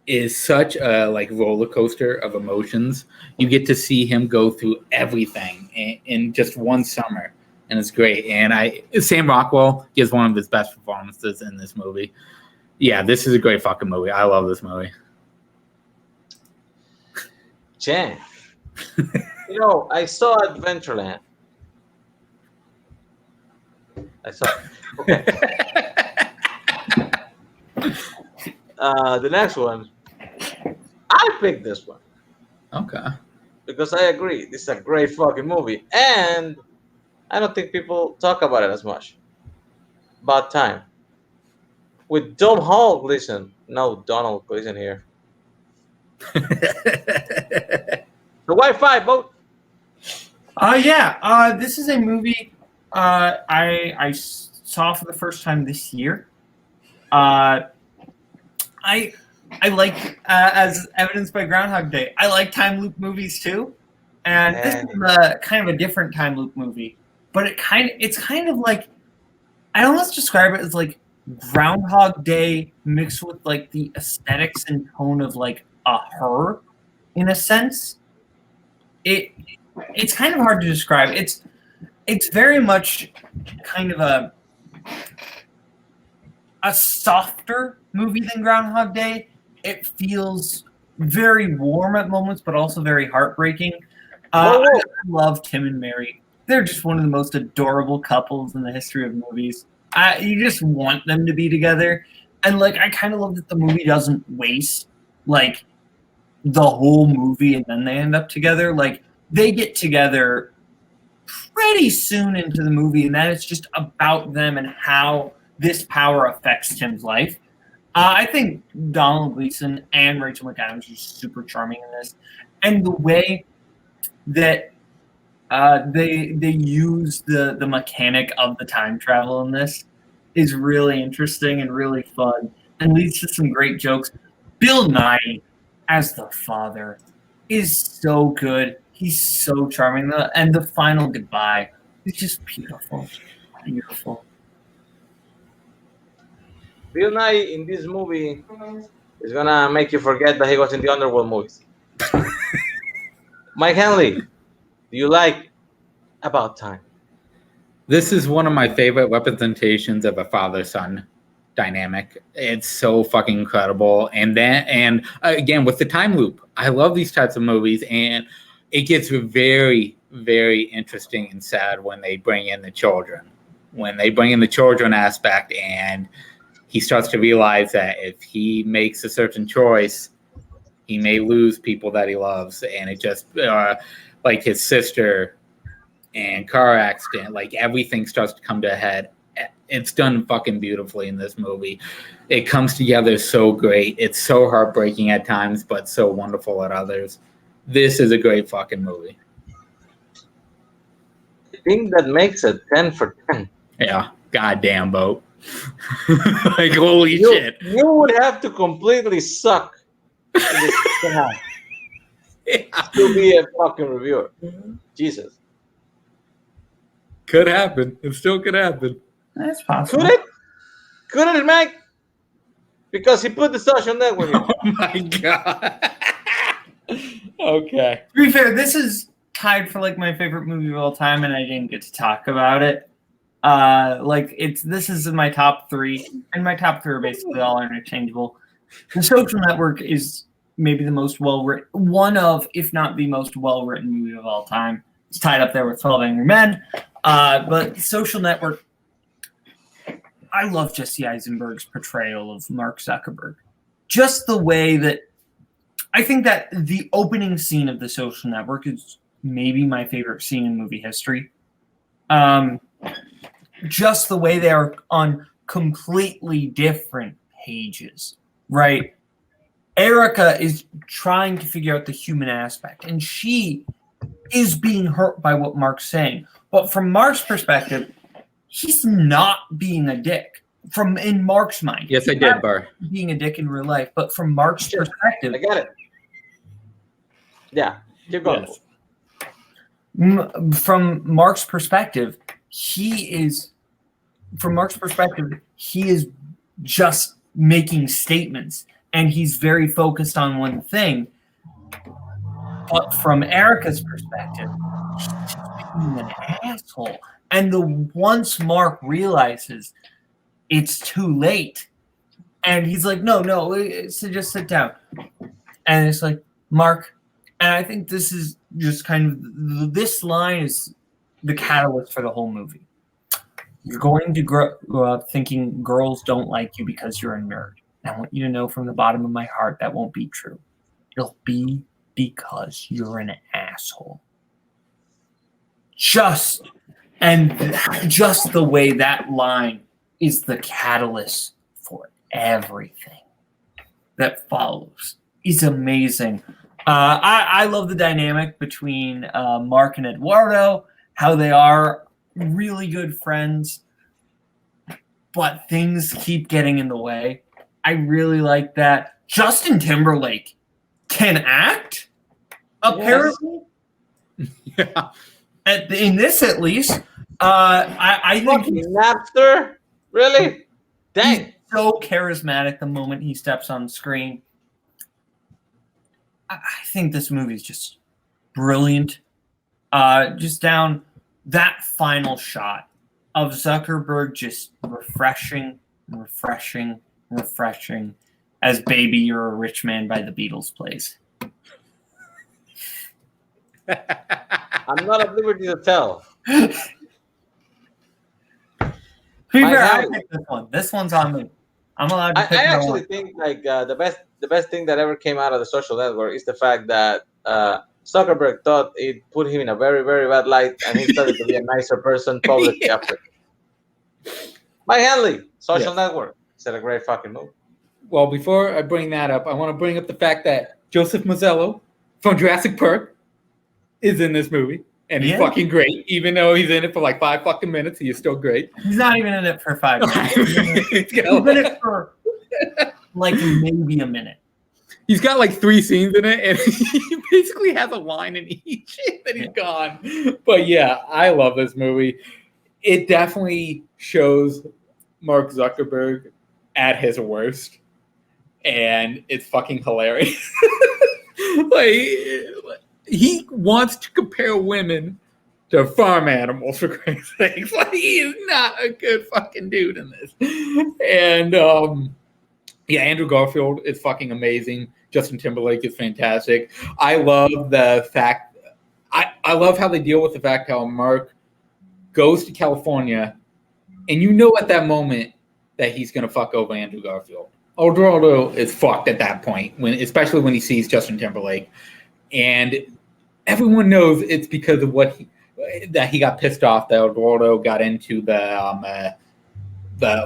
is such a like roller coaster of emotions. You get to see him go through everything in just one summer, and it's great. And Sam Rockwell gives one of his best performances in this movie. Yeah, this is a great fucking movie. I love this movie. Jan, you know, I saw Adventureland. I saw it. Okay. The next one, I picked this one Okay. because I agree. This is a great fucking movie, and I don't think people talk about it as much. About Time with Donald Gleason. No, Donald Gleason here. The Wi-Fi boat. This is a movie I saw for the first time this year. I like, as evidenced by Groundhog Day, I like time loop movies too, and this is kind of a different time loop movie. But it's kind of like, I almost describe it as like Groundhog Day mixed with like the aesthetics and tone of like a Her, in a sense. It's kind of hard to describe. It's very much kind of a softer movie than Groundhog Day. It feels very warm at moments, but also very heartbreaking. I love Tim and Mary. They're just one of the most adorable couples in the history of movies. You just want them to be together. And like, I kind of love that the movie doesn't waste like the whole movie and then they end up together. Like, they get together pretty soon into the movie, and then it's just about them and how this power affects Tim's life. I think Donald Gleason and Rachel McAdams are super charming in this, and the way that they use the mechanic of the time travel in this is really interesting and really fun, and leads to some great jokes. Bill Nighy as the father is so good. He's so charming. And the final goodbye is just beautiful. Beautiful. Bill Nighy in this movie is gonna make you forget that he was in the Underworld movies. Mike Hanley, do you like About Time? This is one of my favorite representations of a father-son dynamic. It's so fucking incredible. And again, with the time loop, I love these types of movies, and it gets very, very interesting and sad when they bring in the children. When they bring in the children aspect, and he starts to realize that if he makes a certain choice, He may lose people that he loves, and it just like his sister and car accident, like everything starts to come to a head. It's done fucking beautifully in this movie. It comes together so great. It's so heartbreaking at times, but so wonderful at others. This is a great fucking movie. I think that makes it 10 for 10. Yeah, goddamn boat. Like holy shit. You would have to completely suck in this to be a fucking reviewer. Jesus. Could happen. It still could happen. That's possible. Could it? Could it, Mike? Because he put the social network in. Oh my god. Okay. To be fair, this is tied for like my favorite movie of all time, and I didn't get to talk about it. This is in my top 3, and my top 3 are basically all interchangeable. The Social Network is maybe the most well-written, one of, if not the most well-written movie of all time. It's tied up there with 12 Angry Men. But Social Network, I love Jesse Eisenberg's portrayal of Mark Zuckerberg. Just the way that, I think that the opening scene of The Social Network is maybe my favorite scene in movie history. Just the way they are on completely different pages, right? Erica is trying to figure out the human aspect, and she is being hurt by what Mark's saying. But from Mark's perspective, he's not being a dick. In Mark's mind. Yes, I did, Bar. Being a dick in real life, but from Mark's perspective. I got it. Yeah, you're going. Yes. From Mark's perspective, he is just making statements, and he's very focused on one thing. But from Erica's perspective, she's just being an asshole. And once Mark realizes it's too late, and he's like, no, so just sit down. And it's like, Mark, and I think this is just kind of, this line is the catalyst for the whole movie. You're going to grow up thinking girls don't like you because you're a nerd. I want you to know from the bottom of my heart that won't be true. It'll be because you're an asshole. Just the way that line is the catalyst for everything that follows is amazing. I love the dynamic between Mark and Eduardo, how they are really good friends, but things keep getting in the way. I really like that. Justin Timberlake can act, apparently. Yes. Yeah. In this, at least. I think he's Napster? Really? Dang. He's so charismatic the moment he steps on screen. I think this movie is just brilliant. Just down that final shot of Zuckerberg just refreshing as Baby You're a Rich Man by the Beatles plays. I'm not at liberty to tell. I picked this one. This one's on me. I'm allowed to pick I actually think like the best thing that ever came out of The Social Network is the fact that Zuckerberg thought it put him in a very, very bad light, and he started to be a nicer person publicly after. Mike Hanley, Social Network. It's a great fucking movie. Well, before I bring that up, I want to bring up the fact that Joseph Mazzello from Jurassic Park is in this movie. And he's fucking great. Even though he's in it for like 5 fucking minutes, he is still great. He's not even in it for 5 minutes. He's in it for like maybe a minute. He's got like 3 scenes in it, and he basically has a line in each, then he's gone. But yeah, I love this movie. It definitely shows Mark Zuckerberg at his worst, and it's fucking hilarious. He wants to compare women to farm animals, for Christ's sakes. Like, he is not a good fucking dude in this. And Andrew Garfield is fucking amazing. Justin Timberlake is fantastic. I love the fact I love how they deal with the fact how Mark goes to California, and you know at that moment that he's gonna fuck over Andrew Garfield. Eldorado is fucked at that point, especially when he sees Justin Timberlake, and everyone knows it's because of that he got pissed off that Eldorado got into the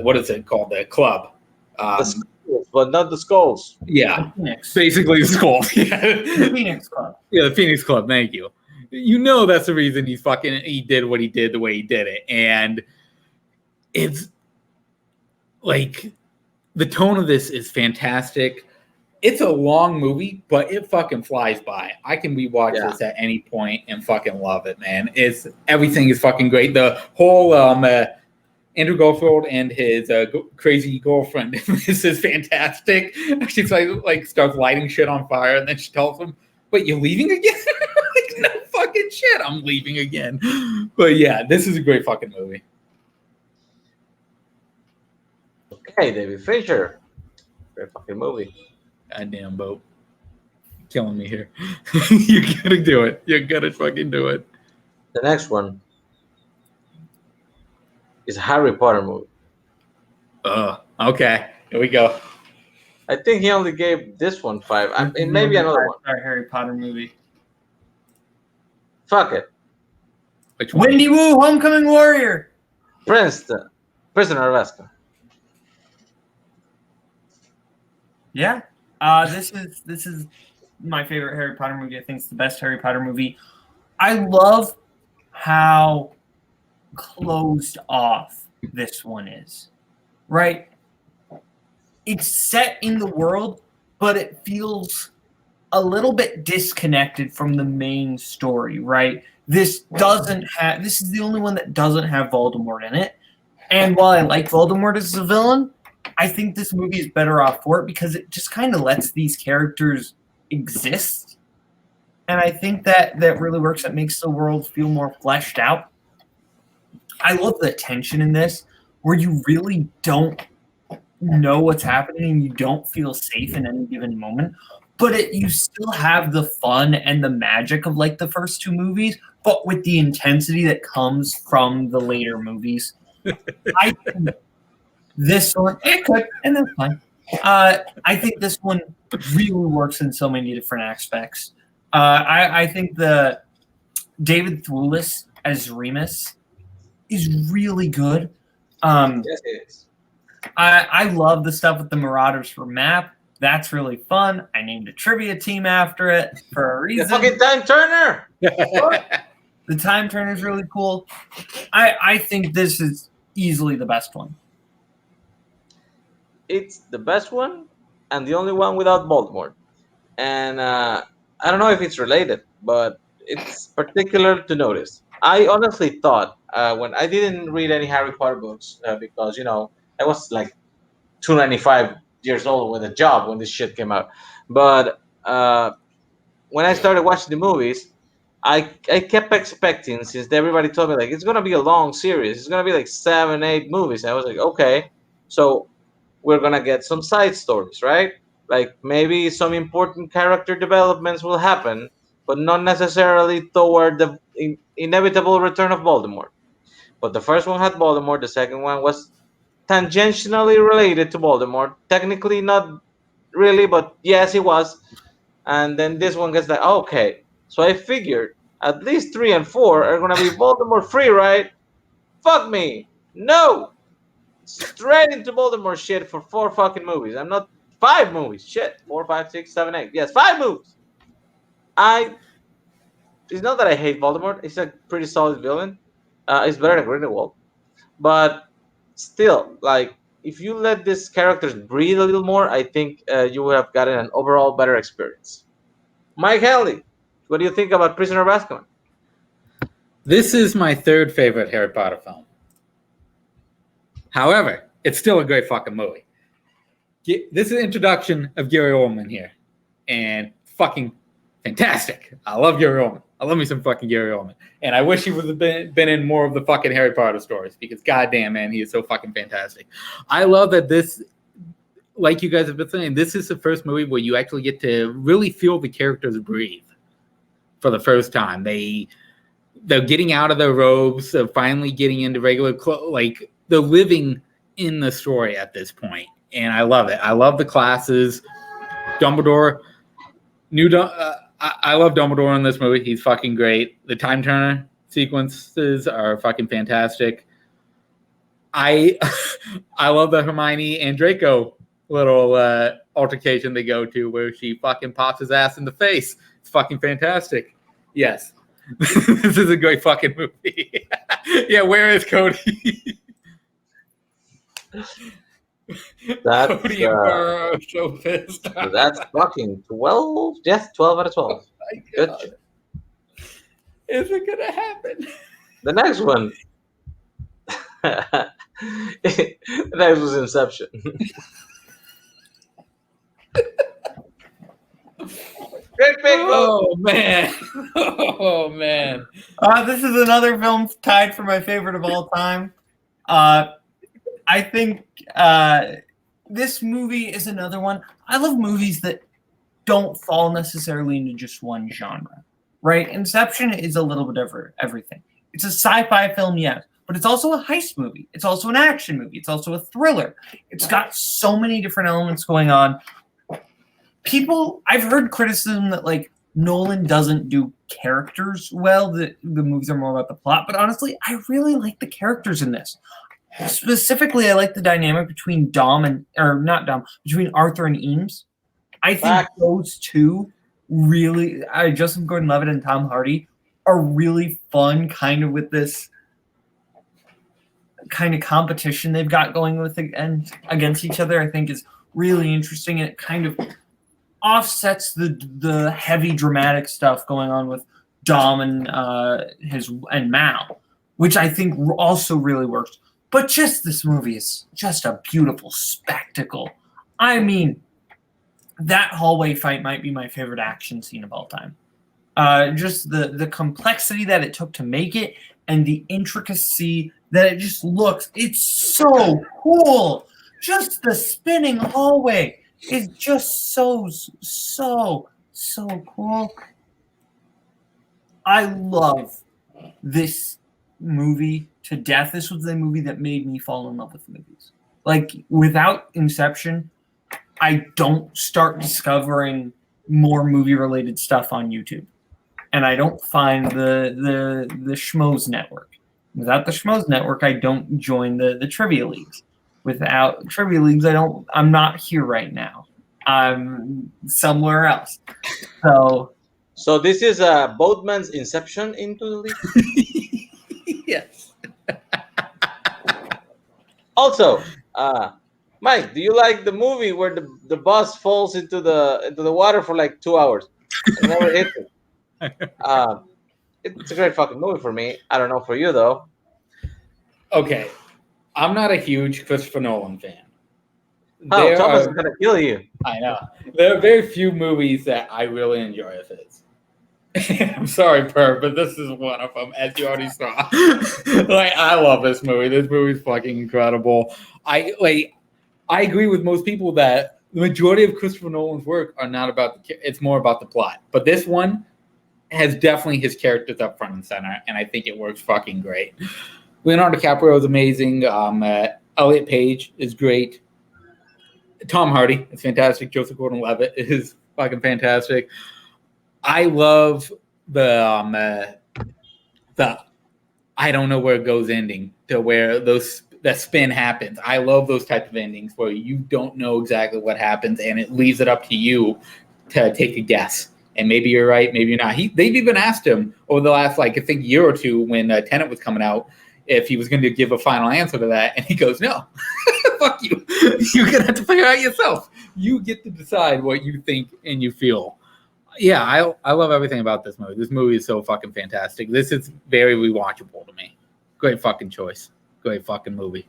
what is it called, the club. The skulls, but not the skulls. Yeah, Phoenix. basically the skull. Yeah. The Phoenix Club. Yeah, the Phoenix Club. Thank you. You know that's the reason he did what he did the way he did it, and it's like the tone of this is fantastic. It's a long movie, but it fucking flies by. I can rewatch this at any point and fucking love it, man. Everything is fucking great. The whole Andrew Garfield and his crazy girlfriend. This is fantastic. She's like starts lighting shit on fire, and then she tells him, "Wait, you're leaving again?" Like, no fucking shit, I'm leaving again. But yeah, this is a great fucking movie. Okay, David Fincher. Great fucking movie. Goddamn, Boat. You're killing me here. You gotta do it. You gotta fucking do it. The next one is a Harry Potter movie. Okay. Here we go. I think he only gave this one 5. I mean, maybe another one. Our Harry Potter movie. Fuck it. Which one? Wendy Wu, Homecoming Warrior. Prisoner of Azkaban. Yeah. This is my favorite Harry Potter movie. I think it's the best Harry Potter movie. I love how closed off this one is. Right? It's set in the world, but it feels a little bit disconnected from the main story, right? This is the only one that doesn't have Voldemort in it. And while I like Voldemort as a villain, I think this movie is better off for it because it just kind of lets these characters exist. And I think that really works. It makes the world feel more fleshed out. I love the tension in this where you really don't know what's happening and you don't feel safe in any given moment. But you still have the fun and the magic of like the first two movies, but with the intensity that comes from the later movies. I think this one, it could, and that's fine. I think this one really works in so many different aspects. I think the David Thewlis as Remus is really good. Yes, it is. I love the stuff with the Marauders for map. That's really fun. I named a trivia team after it for a reason. The fucking Time Turner. The Time Turner is really cool. I think this is easily the best one. It's the best one and the only one without Voldemort. And I don't know if it's related, but it's particular to notice. I honestly thought when I didn't read any Harry Potter books because, I was like 295 years old with a job when this shit came out. But when I started watching the movies, I kept expecting, since everybody told me like it's gonna be a long series, it's gonna be like 7-8 movies. And I was like, okay, so we're gonna get some side stories, right? Like maybe some important character developments will happen, but not necessarily toward the inevitable return of Voldemort. But the first one had Voldemort, the second one was tangentially related to Voldemort. Technically not really, but yes, it was. And then this one gets like, okay. So I figured at least 3 and 4 are gonna be Voldemort free, right? Fuck me. No. Straight into Voldemort shit for 4 fucking movies. I'm not 5 movies. Shit. 4, 5, 6, 7, 8. Yes, 5 movies. It's not that I hate Voldemort. He's a pretty solid villain. It's better than Grindelwald. But still, like, if you let these characters breathe a little more, I think you would have gotten an overall better experience. Mike Hanley, what do you think about Prisoner of Azkaban? This is my third favorite Harry Potter film. However, it's still a great fucking movie. This is the introduction of Gary Oldman here. And fucking fantastic. I love Gary Oldman. I love me some fucking Gary Oldman. And I wish he would have been in more of the fucking Harry Potter stories because goddamn, man, he is so fucking fantastic. I love that this, like you guys have been saying, this is the first movie where you actually get to really feel the characters breathe for the first time. They're getting out of their robes, they're finally getting into regular clothes, like they're living in the story at this point. and I love it. I love the classes. Dumbledore, I love Dumbledore in this movie. He's fucking great. The time turner sequences are fucking fantastic. I love the Hermione and Draco little altercation they go to where she fucking pops his ass in the face. It's fucking fantastic. Yes. This is a great fucking movie. Yeah, where is Cody? That's Cody and Burr are so pissed. that's fucking 12. Yes, 12 out of 12. Oh my Good. God. Is it gonna happen? The next one. The next was Inception. Great pick, Oh man. Oh man. This is another film tied for my favorite of all time. I think this movie is another one. I love movies that don't fall necessarily into just one genre, right? Inception is a little bit of everything. It's a sci-fi film, yes, but it's also a heist movie. It's also an action movie. It's also a thriller. It's got so many different elements going on. I've heard criticism that like Nolan doesn't do characters well, that the movies are more about the plot, but honestly, I really like the characters in this. Specifically, I like the dynamic between between Arthur and Eames. I think those two really, Joseph Gordon-Levitt and Tom Hardy, are really fun, kind of with this kind of competition they've got going with and against each other. I think is really interesting, and it kind of offsets the heavy dramatic stuff going on with Dom and Mal, which I think also really works. But just this movie is just a beautiful spectacle. I mean, that hallway fight might be my favorite action scene of all time. Just the complexity that it took to make it and the intricacy that it just looks. It's so cool. Just the spinning hallway is just so cool. I love this movie to death. This was the movie that made me fall in love with movies. Like, without Inception, I don't start discovering more movie-related stuff on YouTube. And I don't find the Schmoes Network. Without the Schmoes Network, I don't join the Trivia Leagues. Without Trivia Leagues, I'm not here right now. I'm somewhere else. So this is Boatman's Inception into the league? Yes. Also, Mike, do you like the movie where the bus falls into the water for like 2 hours and never hits it? It's a great fucking movie for me. I don't know for you though. Okay, I'm not a huge Christopher Nolan fan. Oh, Thomas is gonna kill you. I know. There are very few movies that I really enjoy of his. I'm sorry, Per, but this is one of them, as you already saw. Like, I love this movie. This movie's fucking incredible. I agree with most people that the majority of Christopher Nolan's work are not about it's more about the plot. But this one has definitely his characters up front and center, and I think it works fucking great. Leonardo DiCaprio is amazing. Elliot Page is great. Tom Hardy is fantastic. Joseph Gordon-Levitt is fucking fantastic. I love the I don't know where it goes ending to where that spin happens. I love those type of endings where you don't know exactly what happens and it leaves it up to you to take a guess. And maybe you're right, maybe you're not. They've even asked him over the last, I think, year or two when Tenet was coming out if he was going to give a final answer to that. And he goes, no, fuck you. You're going to have to figure it out yourself. You get to decide what you think and you feel. Yeah, I love everything about this movie. This movie is so fucking fantastic. This is very rewatchable to me. Great fucking choice. Great fucking movie.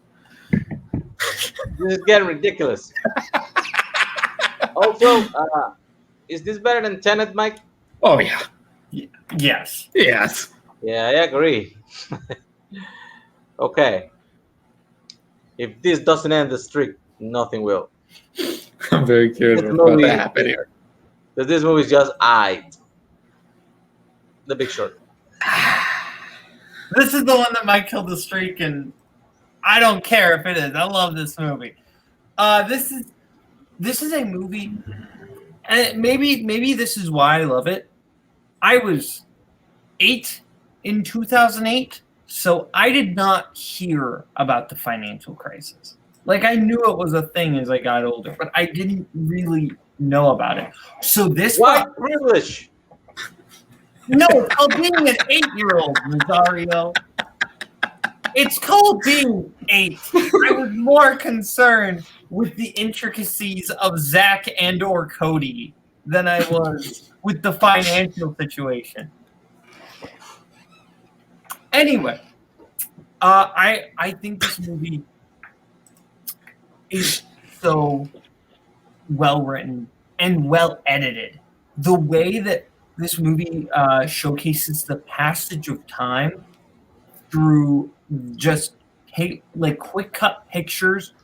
This is getting ridiculous. Also, is this better than Tenet, Mike? Oh, yeah. Yes. Yes. Yeah, I agree. Okay. If this doesn't end the streak, nothing will. I'm very curious what's about to happen here. This movie is just aight. The Big Short. This is the one that might kill the streak, and I don't care if it is. I love this movie. This is a movie, and maybe this is why I love it. I was 8 in 2008, so I did not hear about the financial crisis. Like, I knew it was a thing as I got older, but I didn't really know about it. So this White privilege. No, it's called being an 8-year-old, Rosario. It's called being 8. I was more concerned with the intricacies of Zach and/or Cody than I was with the financial situation. Anyway, I think this movie is so well written and well edited. The way that this movie showcases the passage of time through just like quick cut pictures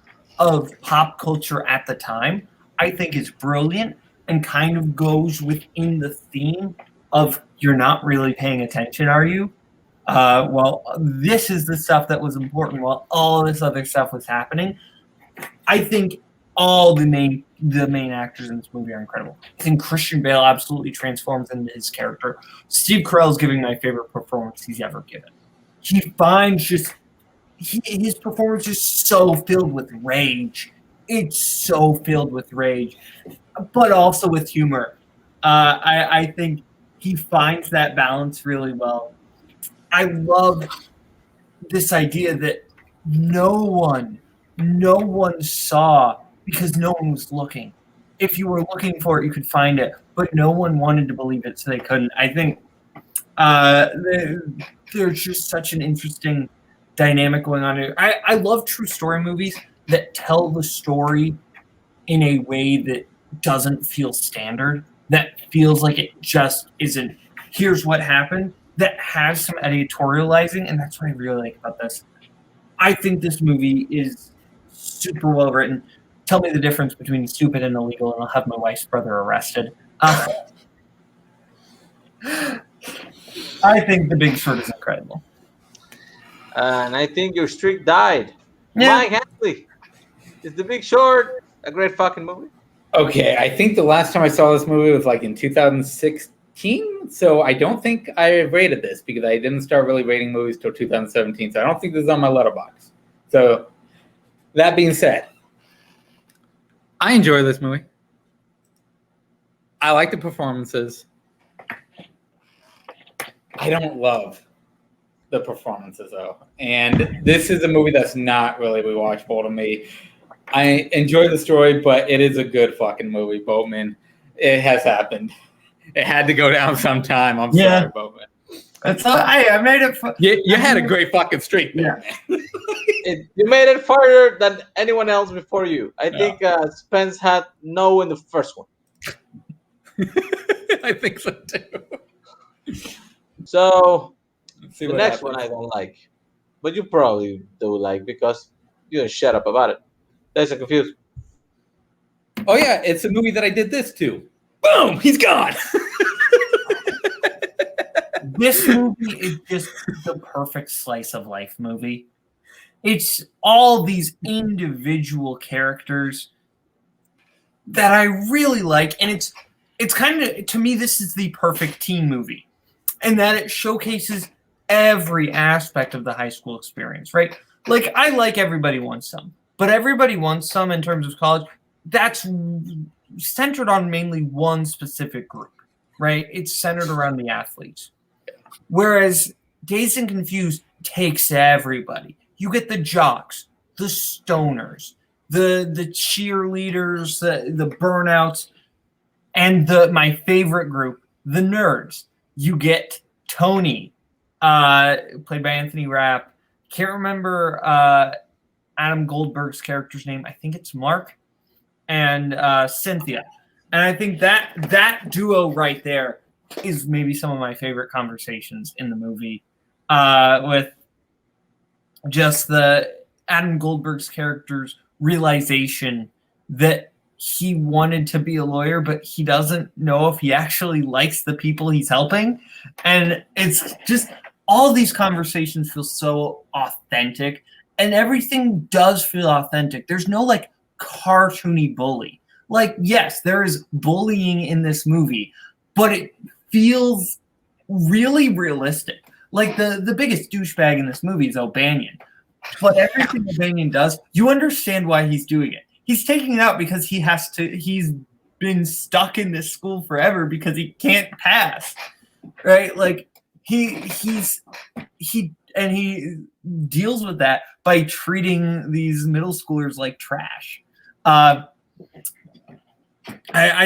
of pop culture at the time, I think is brilliant and kind of goes within the theme of you're not really paying attention, are you? Well, this is the stuff that was important while all this other stuff was happening. I think all the main actors in this movie are incredible. I think Christian Bale absolutely transforms into his character. Steve Carell's giving my favorite performance he's ever given. He finds his performance is so filled with rage. It's so filled with rage, but also with humor. I think he finds that balance really well. I love this idea that no one saw because no one was looking. If you were looking for it, you could find it, but no one wanted to believe it, so they couldn't. I think there's just such an interesting dynamic going on here. I love true story movies that tell the story in a way that doesn't feel standard, that feels like it just isn't, here's what happened, that has some editorializing, and that's what I really like about this. I think this movie is super well written. Tell me the difference between stupid and illegal, and I'll have my wife's brother arrested. I think The Big Short is incredible. And I think your streak died. Yeah. Mike Hanley. Is The Big Short a great fucking movie? Okay, I think the last time I saw this movie was like in 2016, so I don't think I rated this because I didn't start really rating movies till 2017, so I don't think this is on my letterbox. So, that being said, I enjoy this movie. I like the performances. I don't love the performances, though. And this is a movie that's not really rewatchable to me. I enjoy the story, but it is a good fucking movie, Boatman. It has happened. It had to go down sometime. I'm sorry, Boatman. That's all, I made it. You had a great fucking streak there. Yeah. You made it farther than anyone else before you. I think Spence had no in the first one. I think so too. So The next one I don't like, but you probably do like because you didn't shut up about it. That's confused. Oh yeah, it's a movie that I did this to. Boom, he's gone. This movie is just the perfect slice of life movie. It's all these individual characters that I really like, and it's kind of, to me, this is the perfect teen movie, and that it showcases every aspect of the high school experience, right? Like, I like Everybody Wants Some, but Everybody Wants Some in terms of college, that's centered on mainly one specific group, right? It's centered around the athletes. Whereas Dazed and Confused takes everybody. You get the jocks, the stoners, the cheerleaders, the burnouts, and my favorite group, the nerds. You get Tony, played by Anthony Rapp. Can't remember Adam Goldberg's character's name. I think it's Mark, and Cynthia. And I think that duo right there is maybe some of my favorite conversations in the movie, with just the Adam Goldberg's character's realization that he wanted to be a lawyer, but he doesn't know if he actually likes the people he's helping. And it's just, all these conversations feel so authentic, and everything does feel authentic. There's no like cartoony bully. Like, yes, there is bullying in this movie, but it feels really realistic. Like the biggest douchebag in this movie is O'Banion. But everything O'Banion does, you understand why he's doing it. He's taking it out because he's been stuck in this school forever because he can't pass. Right? Like he deals with that by treating these middle schoolers like trash. I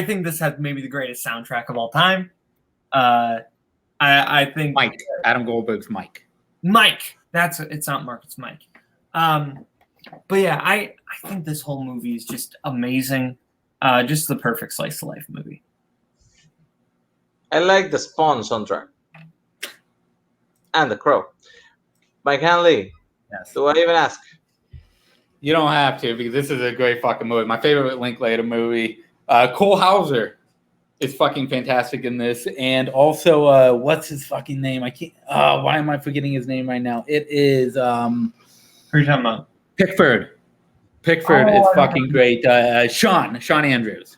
think this has maybe the greatest soundtrack of all time. I think Mike, Adam Goldberg's Mike. Mike. It's not Mark, it's Mike. But yeah, I think this whole movie is just amazing. Just the perfect slice of life movie. I like the Spawn soundtrack and The Crow. Mike Hanley, Yes. do I even ask? You don't have to because this is a great fucking movie. My favorite Linklater movie. Cole Hauser is fucking fantastic in this, and also what's his fucking name? I can't. Why am I forgetting his name right now? It is Who are you talking about? Pickford. Pickford is fucking great. Sean Andrews.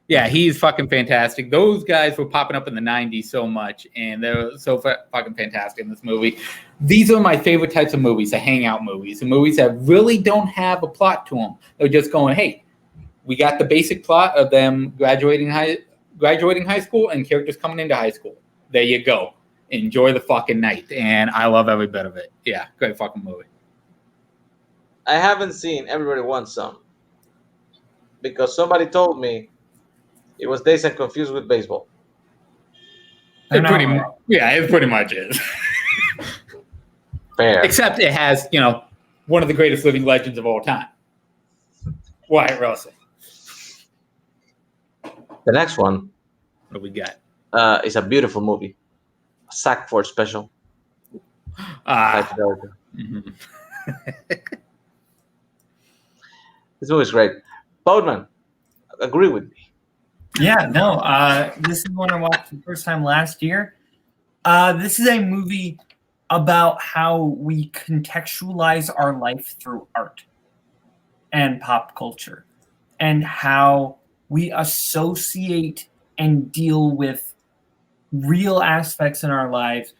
Yeah, he's fucking fantastic. Those guys were popping up in the 90s so much, and they're so fucking fantastic in this movie. These are my favorite types of movies, the hangout movies, the movies that really don't have a plot to them. They're just going, hey, we got the basic plot of them graduating high school and characters coming into high school. There you go. Enjoy the fucking night, and I love every bit of it. Yeah, great fucking movie. I haven't seen Everybody Wants Some because somebody told me it was Dazed and Confused with baseball. It pretty much is. Fair. Except it has, one of the greatest living legends of all time, Wyatt Russell. The next one What do we got? is a beautiful movie, a Sackford special. Mhm. This movie is great. Boatman, agree with me. Yeah, no. This is one I watched for the first time last year. This is a movie about how we contextualize our life through art and pop culture, and how we associate and deal with real aspects in our lives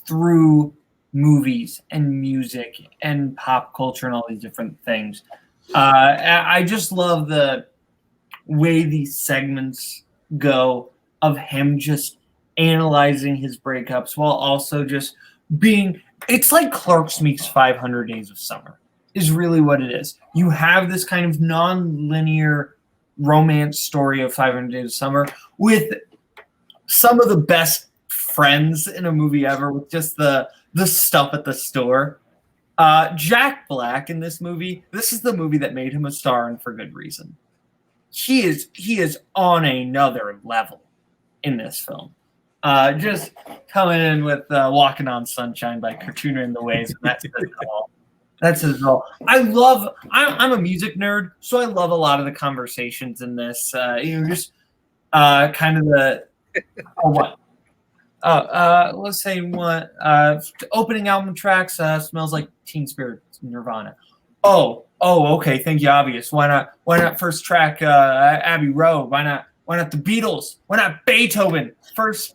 through movies and music and pop culture and all these different things. I just love the way these segments go of him just analyzing his breakups while also just being, it's like Clerks meets 500 Days of Summer is really what it is. You have this kind of non-linear romance story of 500 Days of Summer with some of the best friends in a movie ever, with just the stuff at the store. Jack Black in this movie, this is the movie that made him a star, and for good reason. He is on another level in this film. Just coming in with Walking on Sunshine by Katrina and the Waves, and that's it all. That's his role. I'm a music nerd, so I love a lot of the conversations in this. Just kind of the let's say what opening album tracks Smells Like Teen Spirit, Nirvana. Okay, thank you, obvious. Why not first track Abbey Road? Why not the Beatles? Why not Beethoven? First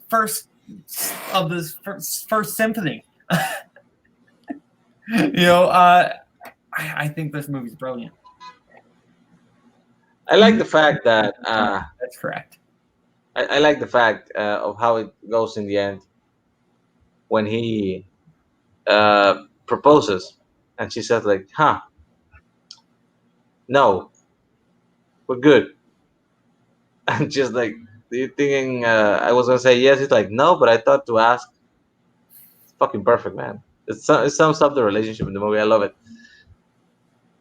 of this first symphony. I think this movie's brilliant. I like the fact that That's correct. I like the fact of how it goes in the end when he proposes and she says like, no, we're good. And just like, you thinking I was gonna say yes, it's like no, but I thought to ask. It's fucking perfect, man. It sums up the relationship in the movie. I love it.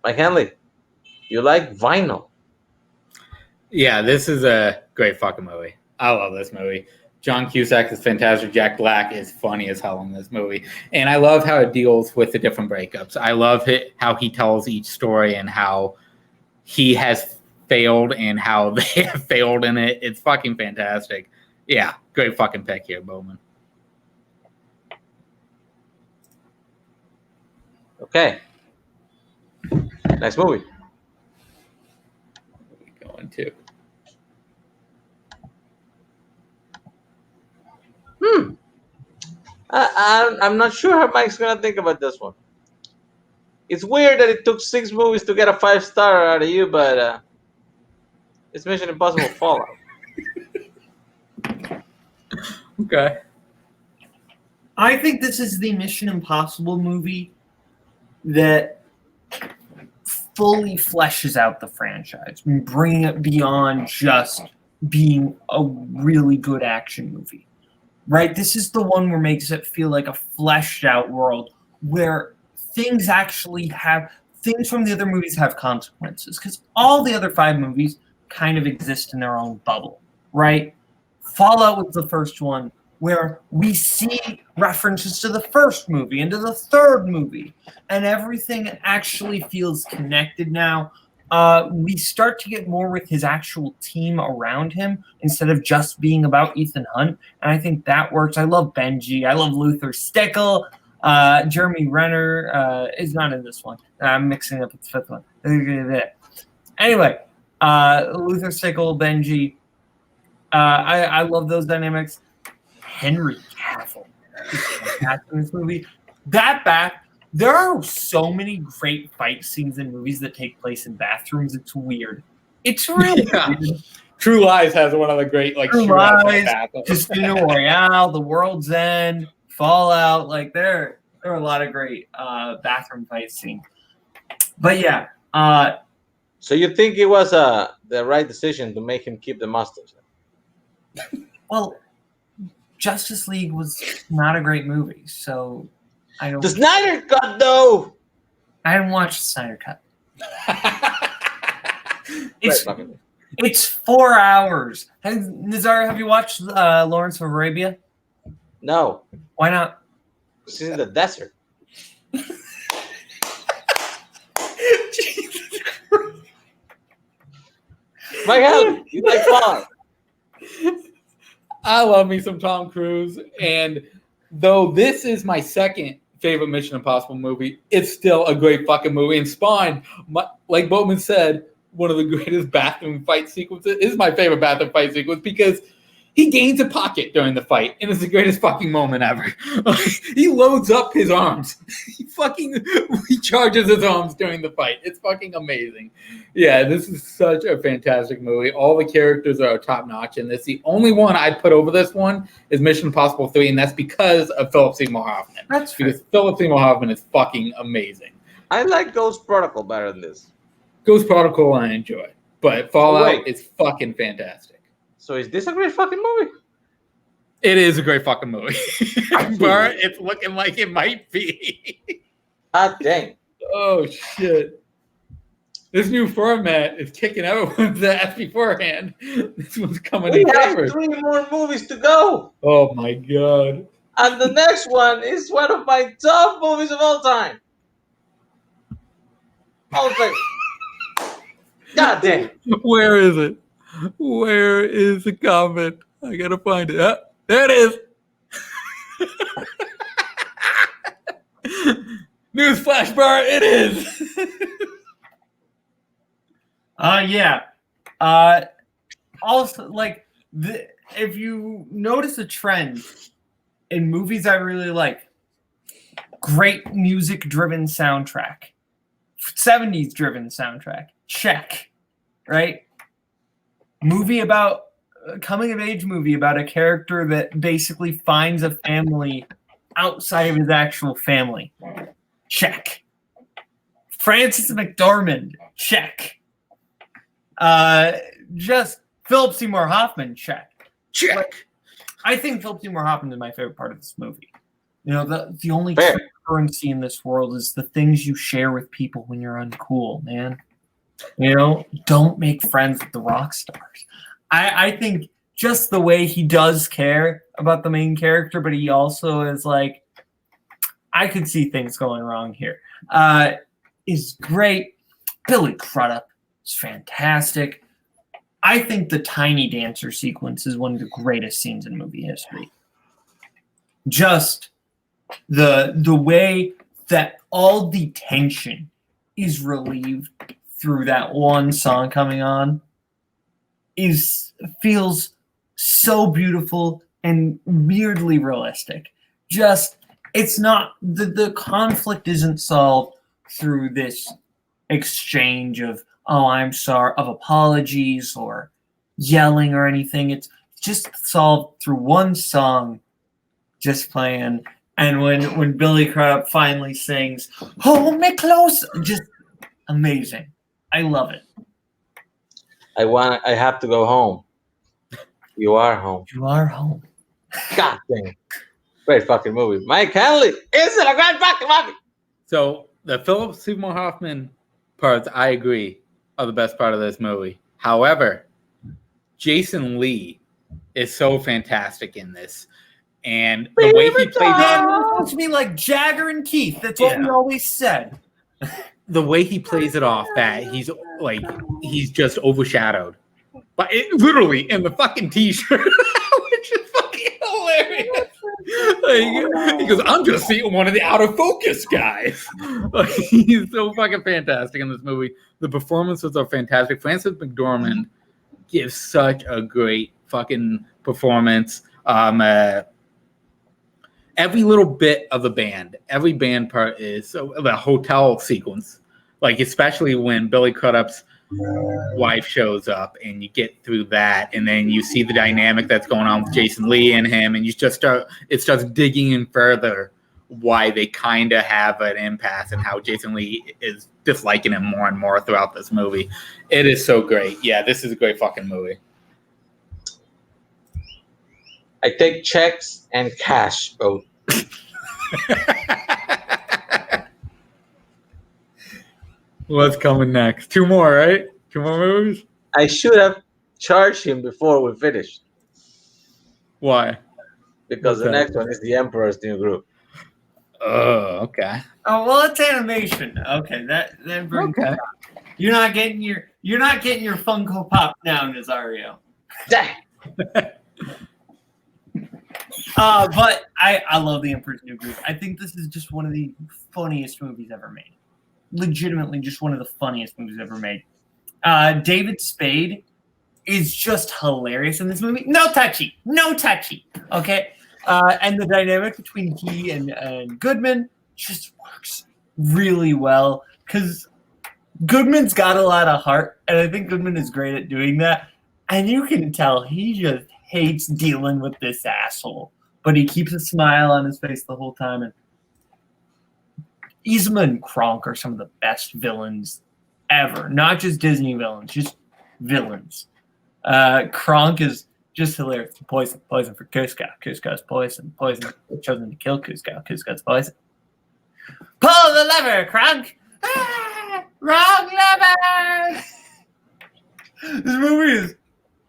Mike Hanley, you like vinyl? Yeah, this is a great fucking movie. I love this movie. John Cusack is fantastic. Jack Black is funny as hell in this movie. And I love how it deals with the different breakups. I love how he tells each story and how he has failed and how they have failed in it. It's fucking fantastic. Yeah, great fucking pick here, Bowman. Okay. Next movie. too. I'm not sure how Mike's gonna think about this one. It's weird that it took 6 movies to get a 5-star out of you, but it's Mission Impossible Fallout. Okay. I think this is the Mission Impossible movie that fully fleshes out the franchise, bringing it beyond just being a really good action movie. Right? This is the one where makes it feel like a fleshed out world where things from the other movies have consequences, because all the other 5 movies kind of exist in their own bubble, right? Fallout was the first one where we see references to the first movie and to the third movie, and everything actually feels connected now. We start to get more with his actual team around him instead of just being about Ethan Hunt, and I think that works. I love Benji. I love Luther Stickle. Jeremy Renner is not in this one. I'm mixing up with the 5th one. Anyway, Luther Stickle, Benji. I love those dynamics. Henry Cavill is fantastic in this movie. There are so many great fight scenes in movies that take place in bathrooms. It's weird. It's really weird. True Lies has one of the great True Lies, Casino Royale, The World's End, Fallout. Like there are a lot of great bathroom fight scenes. But yeah. So you think it was the right decision to make him keep the mustache? Well, Justice League was not a great movie, so I don't. The Snyder Cut, though. I didn't watch the Snyder Cut. It's 4 hours. Nazar, have you watched Lawrence of Arabia? No. Why not? She's in the desert. My God, you like fun. I love me some Tom Cruise, and though this is my second favorite Mission Impossible movie, it's still a great fucking movie. And Spawn, like Boatman said, one of the greatest bathroom fight sequences is my favorite bathroom fight sequence because he gains a pocket during the fight, and it's the greatest fucking moment ever. He loads up his arms. He recharges his arms during the fight. It's fucking amazing. Yeah, this is such a fantastic movie. All the characters are top notch in this. The only one I'd put over this one is Mission Impossible 3, and that's because of Philip Seymour Hoffman. That's fair. Because Philip Seymour Hoffman is fucking amazing. I like Ghost Protocol better than this. Ghost Protocol I enjoy, but Fallout is fucking fantastic. So is this a great fucking movie? It is a great fucking movie. But it's looking like it might be. Ah, dang. Oh, shit. This new format is kicking everyone's ass beforehand. This one's coming in favor. We have 3 more movies to go. Oh, my God. And the next one is one of my top movies of all time. God damn. Where is it? Where is the comment? I gotta find it. There it is. Newsflash bar, it is. Yeah. Also, like, if you notice a trend in movies I really like, great music-driven soundtrack. 70s-driven soundtrack. Check. Right? Coming-of-age movie about a character that basically finds a family outside of his actual family. Check. Frances McDormand. Check. Just Philip Seymour Hoffman. Check. Check. I think Philip Seymour Hoffman is my favorite part of this movie. You know, the only currency in this world is the things you share with people when you're uncool, man. You know, don't make friends with the rock stars. I think just the way he does care about the main character, but he also is like, I could see things going wrong here. Is great. Billy Crudup is fantastic. I think the Tiny Dancer sequence is one of the greatest scenes in movie history. Just the way that all the tension is relieved through that one song coming on. feels so beautiful and weirdly realistic. Just it's not the conflict isn't solved through this exchange of I'm sorry of apologies or yelling or anything. It's just solved through one song just playing. And when Billy Crudup finally sings "Hold Me Close," just amazing. I love it. I have to go home. You are home. You are home. God damn. Great fucking movie. Mike Hanley, is it a great fucking movie? So the Philip Seymour Hoffman parts, I agree, are the best part of this movie. However, Jason Lee is so fantastic in this. And the way he plays Man, we're supposed to be like Jagger and Keith. That's what we always said. The way he plays it off, that he's just overshadowed. But literally in the fucking t-shirt, which is fucking hilarious. He goes, I'm just seeing one of the out of focus guys. He's so fucking fantastic in this movie. The performances are fantastic. Frances McDormand gives such a great fucking performance. Every little bit of the band, every band part is the hotel sequence, especially when Billy Crudup's wife shows up and you get through that, and then you see the dynamic that's going on with Jason Lee and him, and it starts digging in further why they kind of have an impasse and how Jason Lee is disliking him more and more throughout this movie. It is so great. Yeah, this is a great fucking movie. I take checks and cash, both. What's coming next? 2 more, right? 2 more movies? I should have charged him before we finished. Why? Because the next one is The Emperor's New Groove. Oh, okay. Oh well, it's animation. Okay, that brings Okay. You're not getting your Funko Pop now, Nazario. But I love The Emperor's New Groove. I think this is just one of the funniest movies ever made. Legitimately, just one of the funniest movies ever made. David Spade is just hilarious in this movie. No touchy. Okay, and the dynamic between he and Goodman just works really well because Goodman's got a lot of heart, and I think Goodman is great at doing that. And you can tell he just hates dealing with this asshole, but he keeps a smile on his face the whole time. And Yzma and Kronk are some of the best villains ever. Not just Disney villains, just villains. Kronk is just hilarious. Poison for Kuzco. Kuzco's poison. Poison chosen to kill Kuzco. Kuzco's poison. Pull the lever, Kronk! Ah, wrong lever! This movie is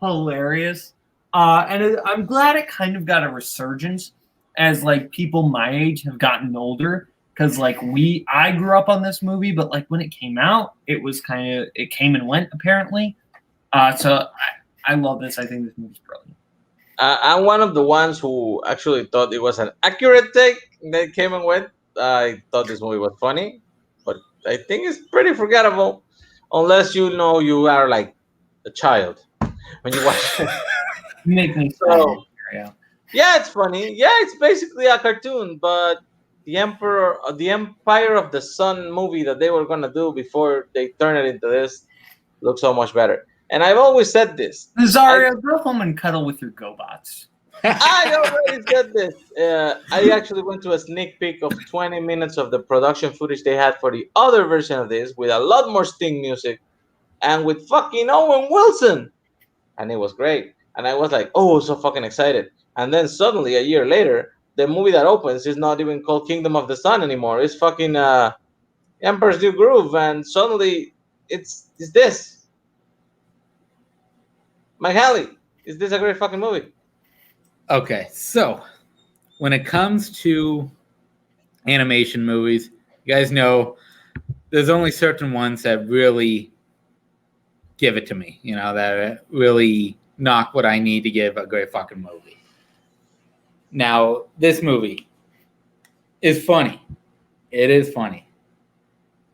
hilarious. And I'm glad it kind of got a resurgence as people my age have gotten older. Because I grew up on this movie, but when it came out, it was it came and went apparently. So I love this. I think this movie's brilliant. I'm one of the ones who actually thought it was an accurate take that came and went. I thought this movie was funny, but I think it's pretty forgettable, unless you are like a child when you watch it. You make me so yeah, it's funny. Yeah, it's basically a cartoon, but the Empire of the Sun movie that they were gonna do before they turn it into this looks so much better. And I've always said this. Nazario, go home and cuddle with your GoBots. I already said this. I actually went to a sneak peek of 20 minutes of the production footage they had for the other version of this with a lot more Sting music and with fucking Owen Wilson. And it was great. And I was like, oh, so fucking excited. And then suddenly, a year later, the movie that opens is not even called Kingdom of the Sun anymore. It's fucking Emperor's New Groove. And suddenly, it's this. Mike Hanley, is this a great fucking movie? Okay, so when it comes to animation movies, you guys know there's only certain ones that really give it to me, that really knock what I need to give a great fucking movie. Now, this movie is funny. It is funny.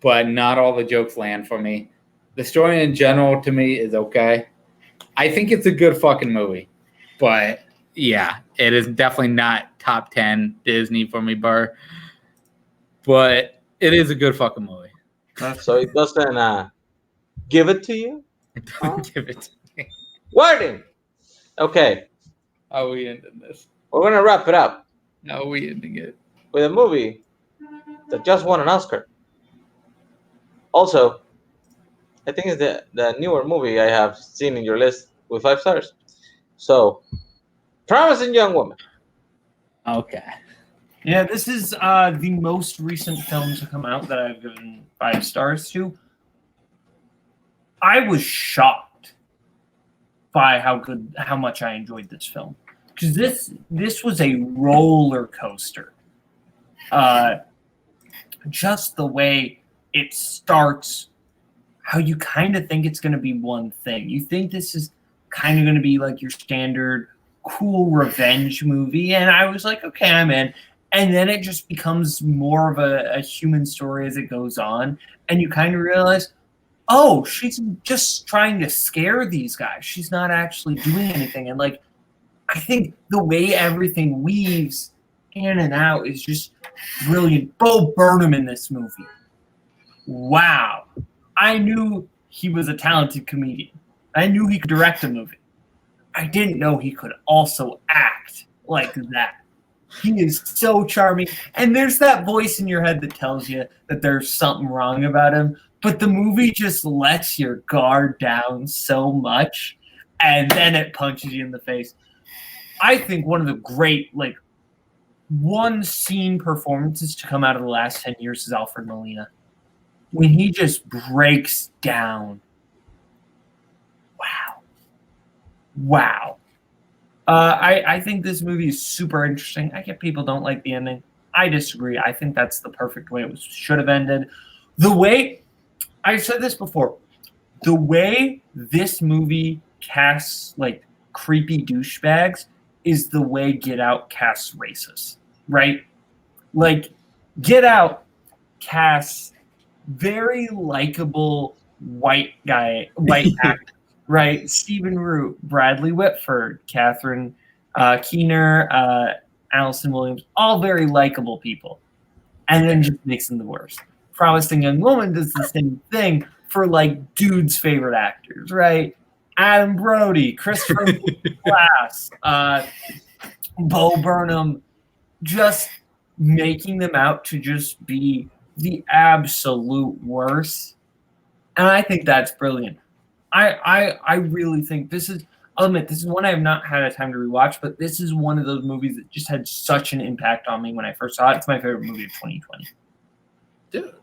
But not all the jokes land for me. The story in general, to me, is okay. I think it's a good fucking movie, but yeah, it is definitely not top 10 Disney for me, Burr. But it is a good fucking movie. So it doesn't give it to you? Huh? Don't give it to me. Wording! Okay, How are we ending this? we're gonna wrap it up How are we ending it? with a movie that just won an Oscar. Also, I think it's the newer movie I have seen in your list with 5 stars. So, Promising Young Woman. Okay. Yeah, this is the most recent film to come out that I've given 5 stars to. I was shocked by how much I enjoyed this film, because this was a roller coaster. Just the way it starts, how you kind of think it's going to be one thing. You think this is kind of going to be like your standard cool revenge movie, and I was like, okay, I'm in. And then it just becomes more of a human story as it goes on, and you kind of realize, oh, she's just trying to scare these guys. She's not actually doing anything. And like, I think the way everything weaves in and out is just brilliant. Bo Burnham in this movie. Wow. I knew he was a talented comedian. I knew he could direct a movie. I didn't know he could also act like that. He is so charming. And there's that voice in your head that tells you that there's something wrong about him. But the movie just lets your guard down so much. And then it punches you in the face. I think one of the great, like, one scene performances to come out of the last 10 years is Alfred Molina. When he just breaks down. Wow. Wow. I think this movie is super interesting. I get people don't like the ending. I disagree. I think that's the perfect way it should have ended. The way, I've said this before, the way this movie casts like creepy douchebags is the way Get Out casts racists, right? Like, Get Out casts very likable white actor. Right, Stephen Root, Bradley Whitford, Catherine Keener, Allison Williams, all very likable people, and then just makes them the worst. Promising Young Woman does the same thing for like dudes' favorite actors, right? Adam Brody, Christopher Glass, Bo Burnham, just making them out to just be the absolute worst, and I think that's brilliant. I really think this is, I'll admit, this is one I have not had a time to rewatch, but this is one of those movies that just had such an impact on me when I first saw it. It's my favorite movie of 2020. Dude.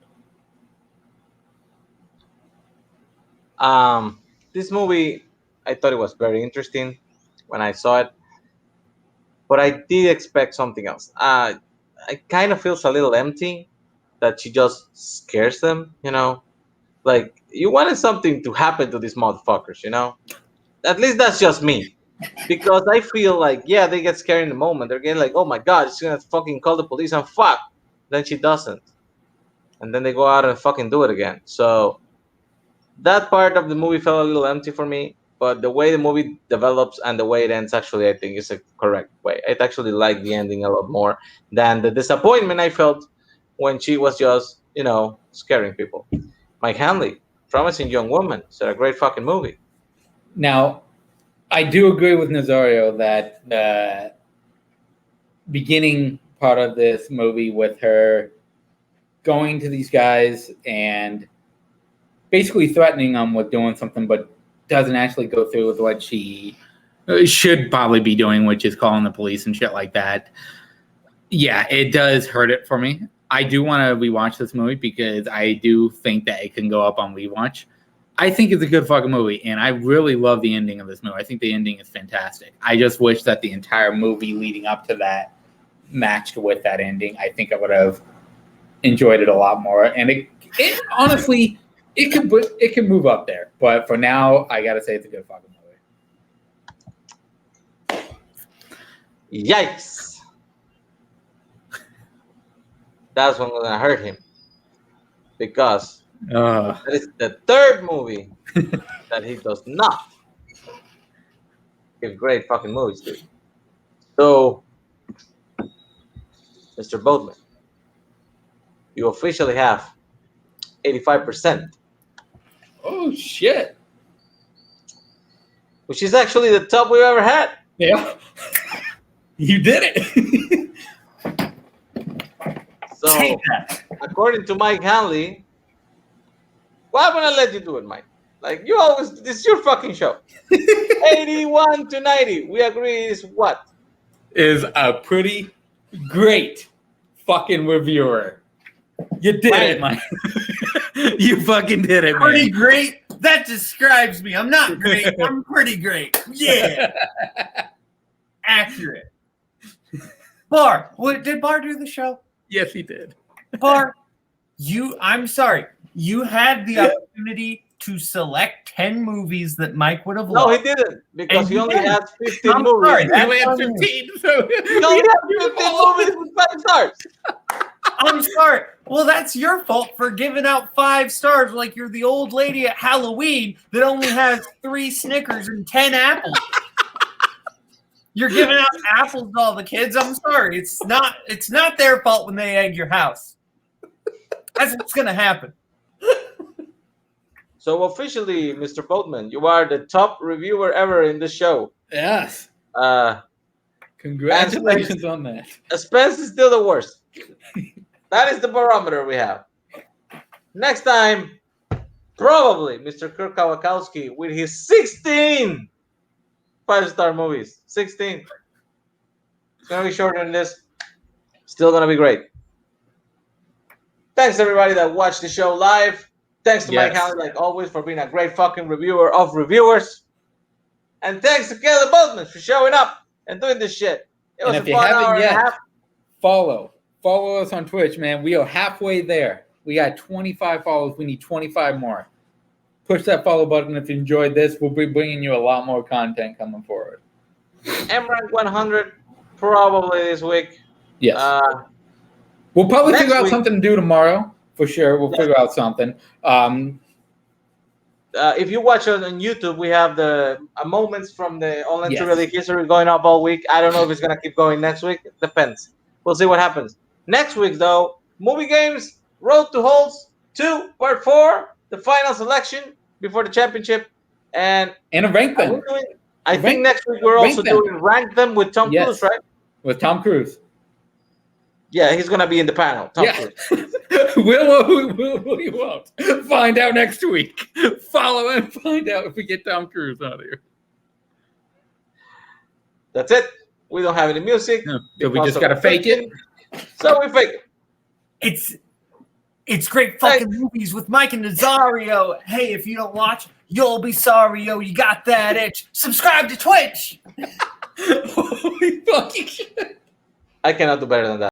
This movie, I thought it was very interesting when I saw it, but I did expect something else. I kind of feels a little empty that she just scares them, you know? Like, you wanted something to happen to these motherfuckers, you know? At least that's just me. Because I feel like, yeah, they get scared in the moment. They're getting like, oh my god, she's gonna fucking call the police and fuck. Then she doesn't. And then they go out and fucking do it again. So that part of the movie felt a little empty for me. But the way the movie develops and the way it ends, actually, I think is a correct way. I actually like the ending a lot more than the disappointment I felt when she was just, you know, scaring people. Mike Hanley, Promising Young Woman, is a great fucking movie. Now, I do agree with Nazario that the beginning part of this movie with her going to these guys and basically threatening them with doing something, but doesn't actually go through with what she should probably be doing, which is calling the police and shit like that. Yeah, it does hurt it for me. I do want to rewatch this movie because I do think that it can go up on rewatch. I think it's a good fucking movie, and I really love the ending of this movie. I think the ending is fantastic. I just wish that the entire movie leading up to that matched with that ending. I think I would have enjoyed it a lot more. And it honestly, it could move up there. But for now, I gotta say it's a good fucking movie. Yikes! That's what's gonna hurt him, because that is the third movie that he does not give great fucking movies, dude. So, Mr. Boatman, you officially have 85%, Oh shit! which is actually the top we've ever had. Yeah, you did it. So, Take that. according to Mike Hanley, well, I'm gonna let you do it, Mike. Like you always, this is your fucking show. 81 to 90, we agree is what? Is a pretty great fucking reviewer. You did it, Mike. You fucking did it, Pretty man. great. That describes me. I'm not great. I'm pretty great. Yeah. Accurate. Bar. What did Bar do the show? Yes, he did. Bar, I'm sorry. You had the opportunity to select 10 movies that Mike would have No, loved. he didn't because And he he only didn't. has 15 I'm movies. sorry, He that's only had on you. 15, so He only has 15 movies with 5 stars. I'm sorry. Well, that's your fault for giving out 5 stars like you're the old lady at Halloween that only has 3 Snickers and 10 apples. You're giving out apples to all the kids. I'm sorry. It's not their fault when they egg your house. That's what's gonna happen. So officially, Mr. Boatman, you are the top reviewer ever in the show. yes. Uh, Congratulations on that. Spence is still the worst. That is the barometer we have. Next time, probably Mr. Kirk Kawakowski with his 16 5-star movies. 16. It's gonna be shorter than this. Still gonna be great. Thanks everybody that watched the show live. Thanks to Mike Yes. Hanley, like always, for being a great fucking reviewer of reviewers. And thanks to Caleb Boatman for showing up and doing this shit. It was And if a you fun haven't hour and a yet, half. follow us on Twitch, man. We are halfway there. We got 25 followers. We need 25 more. Push that follow button if you enjoyed this. We'll be bringing you a lot more content coming forward. MRank 100 probably this week. Yes. We'll probably next figure out week- something to do tomorrow. For sure. We'll figure out something. If you watch us on YouTube, we have the moments from the Online Yes. Trivia League history going up all week. I don't know if it's going to keep going next week. It depends. We'll see what happens. Next week, though, movie games, Road to Holds 2, Part 4, the final selection before the championship. And and a rank them I think next week we're also Rank them. doing Rank Them with Tom Yes. Cruise, right? with Tom Cruise. Yeah, he's going to be in the panel. Tom Yeah. Cruise. We won't. Find out next week. Follow and find out if we get Tom Cruise out of here. That's it. We don't have any music. No, so we because just of got to fake it. So we fake it. It's great fucking movies with Mike and Nazario. Hey, if you don't watch, you'll be sorry, yo. You got that itch. Subscribe to Twitch. Holy fucking shit. I cannot do better than that.